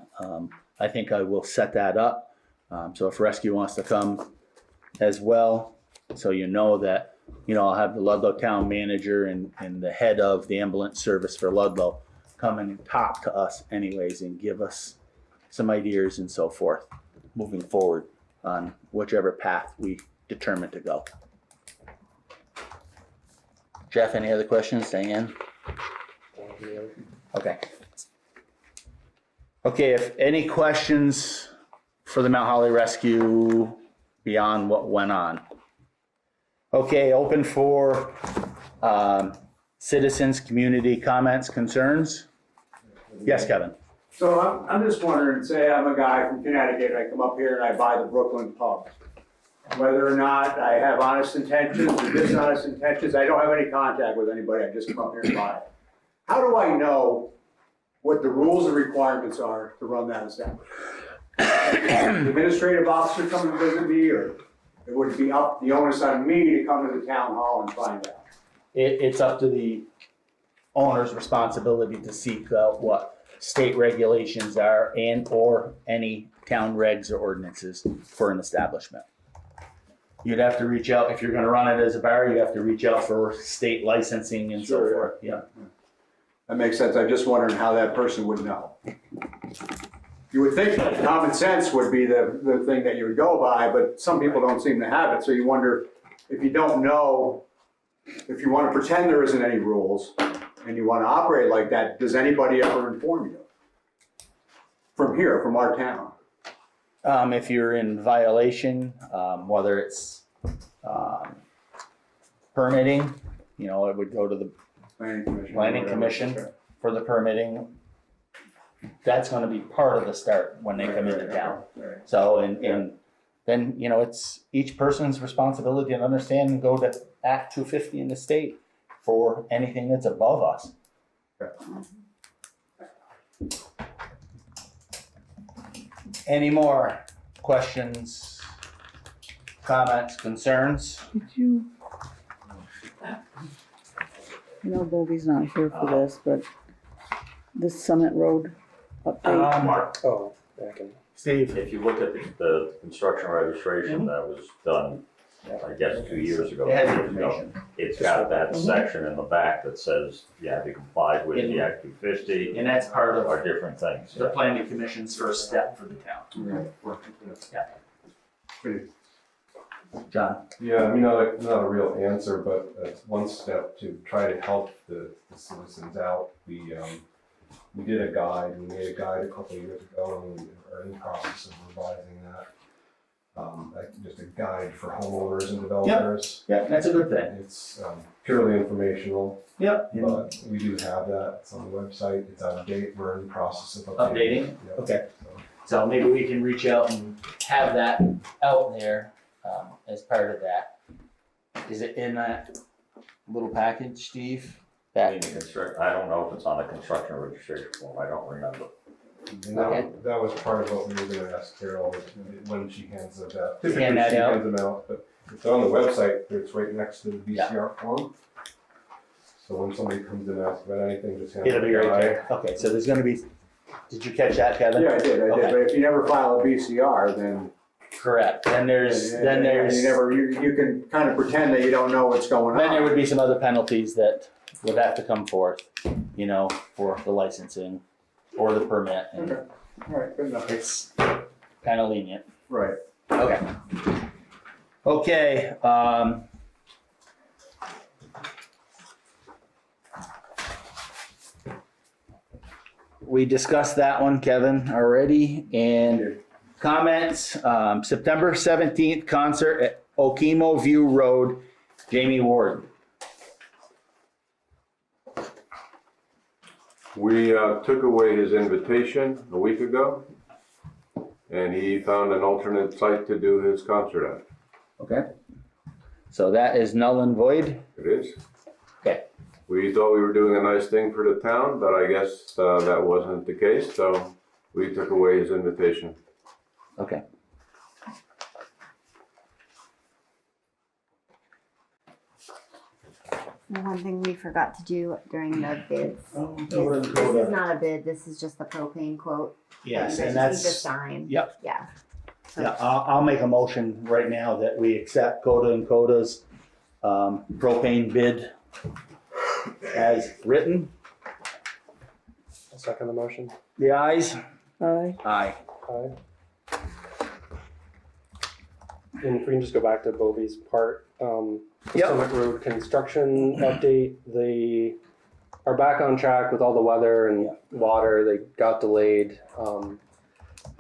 A: I think I will set that up. So if Rescue wants to come as well, so you know that, you know, I'll have the Ludlow town manager and the head of the ambulance service for Ludlow come in and talk to us anyways and give us some ideas and so forth.
G: moving forward on whichever path we determine to go. Jeff, any other questions? Diane? Okay. Okay, if any questions for the Mount Holly Rescue beyond what went on? Okay, open for citizens, community comments, concerns? Yes, Kevin?
N: So I'm just wondering, say I'm a guy from Connecticut, I come up here and I buy the Brooklyn pub. Whether or not I have honest intentions or dishonest intentions, I don't have any contact with anybody, I just come up here and buy it. How do I know what the rules and requirements are to run that establishment? The administrative officer come and visit me, or it would be up, the onus on me to come to the town hall and find out?
G: It's up to the owner's responsibility to seek out what state regulations are and or any town regs or ordinances for an establishment. You'd have to reach out, if you're gonna run it as a bar, you have to reach out for state licensing and so forth, yeah.
N: That makes sense, I'm just wondering how that person would know. You would think common sense would be the thing that you would go by, but some people don't seem to have it, so you wonder, if you don't know, if you wanna pretend there isn't any rules, and you wanna operate like that, does anybody ever inform you? From here, from our town?
G: If you're in violation, whether it's permitting, you know, it would go to the planning commission for the permitting. That's gonna be part of the start when they come into town. So, and then, you know, it's each person's responsibility to understand and go to Act 250 in the state for anything that's above us. Any more questions, comments, concerns?
D: Did you? You know, Bobby's not here for this, but this Summit Road update.
C: Mark. Oh, back in.
G: Steve.
L: If you look at the construction registration that was done, I guess 2 years ago,
G: It has
L: 3 years ago,
G: information.
L: it's got that section in the back that says you have to comply with the Act 250.
G: And that's part of
L: are different things.
G: the planning commission's first step for the town.
N: Yeah.
F: John? Yeah, I mean, not a real answer, but it's one step to try to help the citizens out. We did a guide, we made a guide a couple of years ago, and we are in the process of revising that. Just a guide for homeowners and developers.
G: Yeah, that's a good thing.
F: It's purely informational.
G: Yep.
F: But we do have that, it's on the website, it's out of date, we're in the process of
G: Updating?
F: Yep.
G: Okay. So maybe we can reach out and have that out there as part of that. Is it in that little package, Steve?
L: I don't know if it's on the construction registration form, I don't remember.
F: And that was part of what we were gonna ask Carol when she hands it out.
G: To hand that out?
F: She hands them out, but it's on the website, it's right next to the VCR form. So when somebody comes in and asks about anything, just hand it.
G: It'll be right there. Okay, so there's gonna be, did you catch that, Kevin?
N: Yeah, I did,
G: Okay.
N: but if you never file a BCR, then.
G: Correct, then there's,
N: you can kind of pretend that you don't know what's going on.
G: then there would be some other penalties that would have to come forth, you know, for the licensing or the permit. And
N: Okay, all right, good enough.
G: it's kind of lenient.
N: Right.
G: Okay. Okay, we discussed that one, Kevin, already, and comments, September 17th concert at Okemo View Road, Jamie Ward.
J: We took away his invitation a week ago, and he found an alternate site to do his concert at.
G: Okay. So that is null and void?
J: It is.
G: Okay.
J: We thought we were doing a nice thing for the town, but I guess that wasn't the case, so we took away his invitation.
G: Okay.
B: The one thing we forgot to do during the bids.
G: Over the
B: This
G: quota.
B: is not a bid, this is just the propane quote.
G: Yes,
B: that you
G: and
B: guys
G: that's.
B: need to sign.
G: Yep.
B: Yeah. So-
G: Yeah, I'll make a motion right now that we accept Coda and Coda's propane bid as written.
C: I'll second the motion.
G: The ayes?
D: Aye.
G: Aye.
C: Aye. And if we can just go back to Bovie's part,
A: Yep.
C: Summit Road construction update, they are back on track with all the weather and water. They got delayed.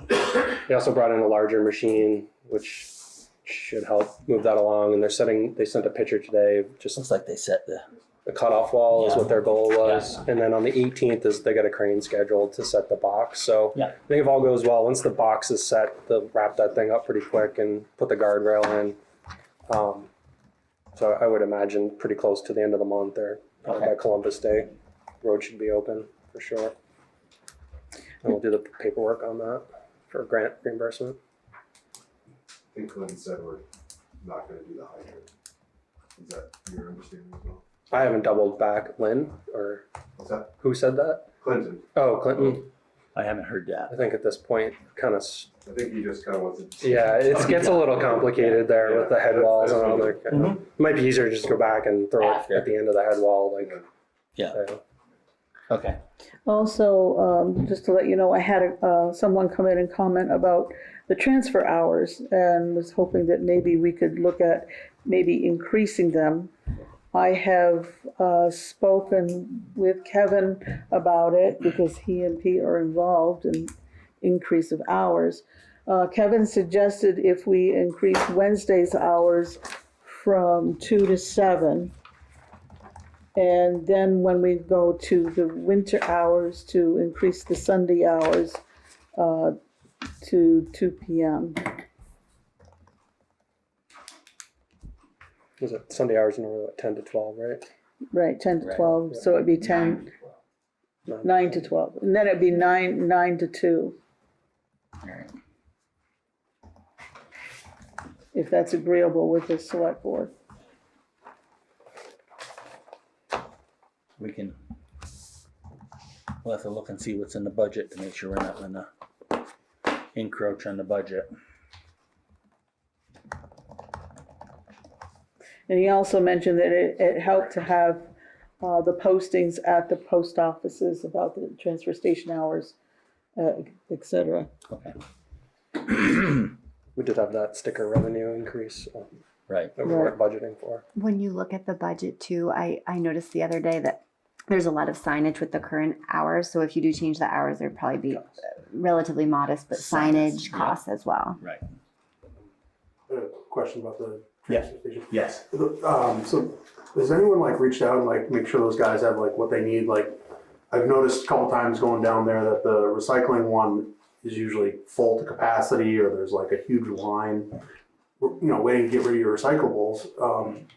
C: They also brought in a larger machine, which should help move that along. And they sent a picture today. Just
G: Looks like they set the
C: cutoff wall is what their goal was. And then on the 18th is they got a crane scheduled to set the box. So I think if all goes well, once the box is set, they'll wrap that thing up pretty quick and put the guardrail in. So I would imagine pretty close to the end of the month or by Columbus Day, road should be open for sure. And we'll do the paperwork on that for grant reimbursement.
F: I think Clinton said we're not gonna do the hydrant. Is that your understanding as well?
C: I haven't doubled back. Lynn or
F: What's that?
C: who said that?
F: Clinton.
C: Oh, Clinton.
G: I haven't heard that.
C: I think at this point, kind of.
F: I think he just kind of wants to.
C: Yeah, it gets a little complicated there with the head walls and all that.
G: Mhm.
C: It might be easier to just go back and throw it at the end of the head wall, like.
G: Yeah.
C: So.
G: Okay.
D: Also, just to let you know, I had someone come in and comment about the transfer hours and was hoping that maybe we could look at maybe increasing them. I have spoken with Kevin about it because he and Pete are involved in increase of hours. Kevin suggested if we increase Wednesday's hours from 2 to 7, and then when we go to the winter hours, to increase the Sunday hours to 2 p.m.
C: Was it Sunday hours normally at 10 to 12, right?
D: Right, 10 to 12, so it'd be 10, 9 to 12, and then it'd be 9 to 2. If that's agreeable with the select board.
G: We'll have to look and see what's in the budget to make sure we're not gonna encroach on the budget.
D: And he also mentioned that it helped to have the postings at the post offices about the transfer station hours, et cetera.
G: Okay.
C: We did have that sticker revenue increase.
G: Right.
C: That we weren't budgeting for.
B: When you look at the budget too, I noticed the other day that there's a lot of signage with the current hours. So if you do change the hours, there'd probably be relatively modest, but signage costs as well.
G: Right.
R: Question about the
G: Yeah.
R: transfer station.
G: Yes.
R: So has anyone like reached out and like make sure those guys have like what they need? Like I've noticed a couple times going down there that the recycling one is usually full to capacity, or there's like a huge line, you know, waiting to get rid of your recyclables.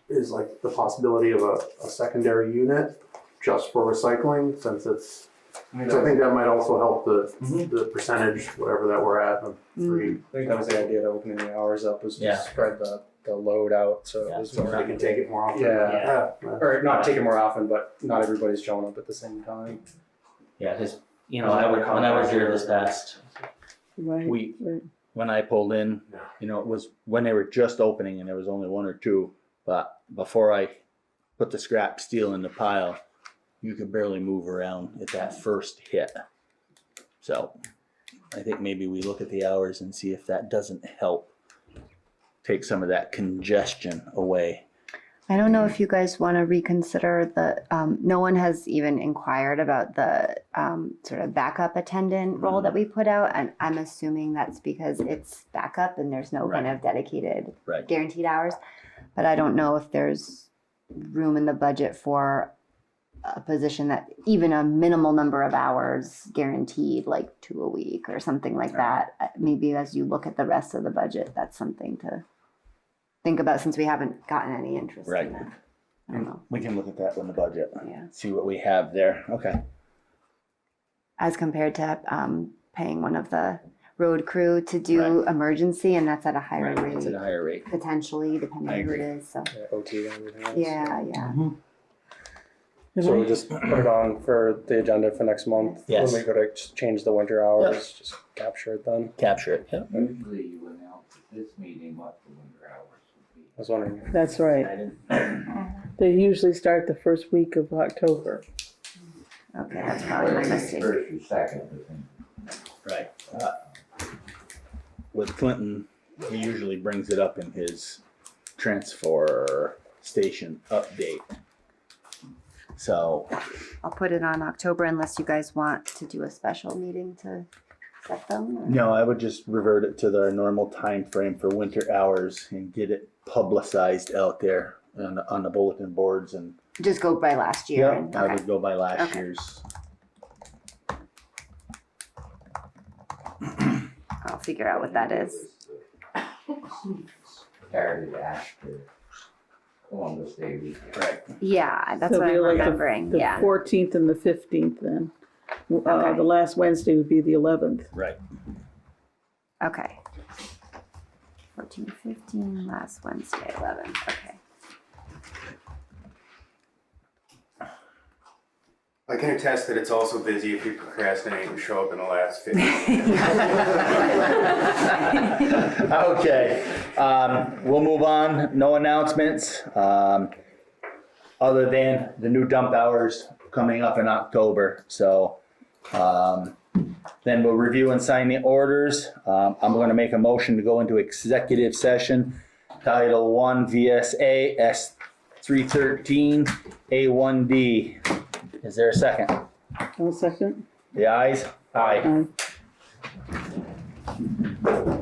R: Is like the possibility of a secondary unit just for recycling, since it's, so I think that might also help the percentage, whatever that we're at.
C: I think that was the idea to opening the hours up, was to spread the load out, so it was
R: So
C: more.
R: they can take it more often.
C: Yeah. Or not take it more often, but not everybody's showing up at the same time.
G: Yeah, because, you know, when I was here this past
D: Right.
G: week,
D: Right.
G: when I pulled in, you know, it was when they were just opening and there was only one or two, but before I put the scrap steel in the pile, you could barely move around at that first hit. So I think maybe we look at the hours and see if that doesn't help take some of that congestion away.
B: I don't know if you guys want to reconsider the, no one has even inquired about the sort of backup attendant role that we put out. And I'm assuming that's because it's backup and there's no kind of dedicated guaranteed hours. But I don't know if there's room in the budget for a position that even a minimal number of hours guaranteed, like 2 a week or something like that. Maybe as you look at the rest of the budget, that's something to think about, since we haven't gotten any interest in that. I don't know.
G: We can look at that in the budget.
B: Yeah.
G: See what we have there. Okay.
B: As compared to paying one of the road crew to do emergency, and that's at a higher rate.
G: It's at a higher rate.
B: Potentially, depending on who it is. So.
C: OT and everything else.
B: Yeah, yeah.
C: So we'll just put it on for the agenda for next month.
G: Yes.
C: When we go to change the winter hours, just capture it then.
G: Capture it, yeah.
E: Usually you announce at this meeting what the winter hours would be.
C: I was wondering.
D: That's right. They usually start the first week of October.
B: Okay, that's probably my mistake.
E: First or second, I think.
G: Right. With Clinton, he usually brings it up in his transfer station update. So
B: I'll put it on October unless you guys want to do a special meeting to set them. or-
G: no, I would just revert it to the normal time frame for winter hours and get it publicized out there on the bulletin boards and.
B: Just go by last year.
G: Yeah,
B: and-
G: I
B: okay.
G: would go by last
B: Okay.
G: year's.
B: I'll figure out what that is.
E: Started after Columbus Day weekend.
G: Right.
B: Yeah, that's
D: So
B: what
D: it'll
B: I'm
D: be like
B: remembering.
D: The
B: Yeah.
D: 14th and the 15th then.
B: Okay.
D: The last Wednesday would be the 11th.
G: Right.
B: Okay. 14, 15, last Wednesday, 11. Okay.
K: I can attest that it's also busy if you procrastinate and show up in the last 15 minutes.
G: Okay, we'll move on. No announcements, other than the new dump hours coming up in October. So, then we'll review and sign the orders. I'm gonna make a motion to go into executive session, Title 1 VSA S 313 A1D. Is there a second?
D: 1 second.
G: The ayes? Aye.
D: Aye.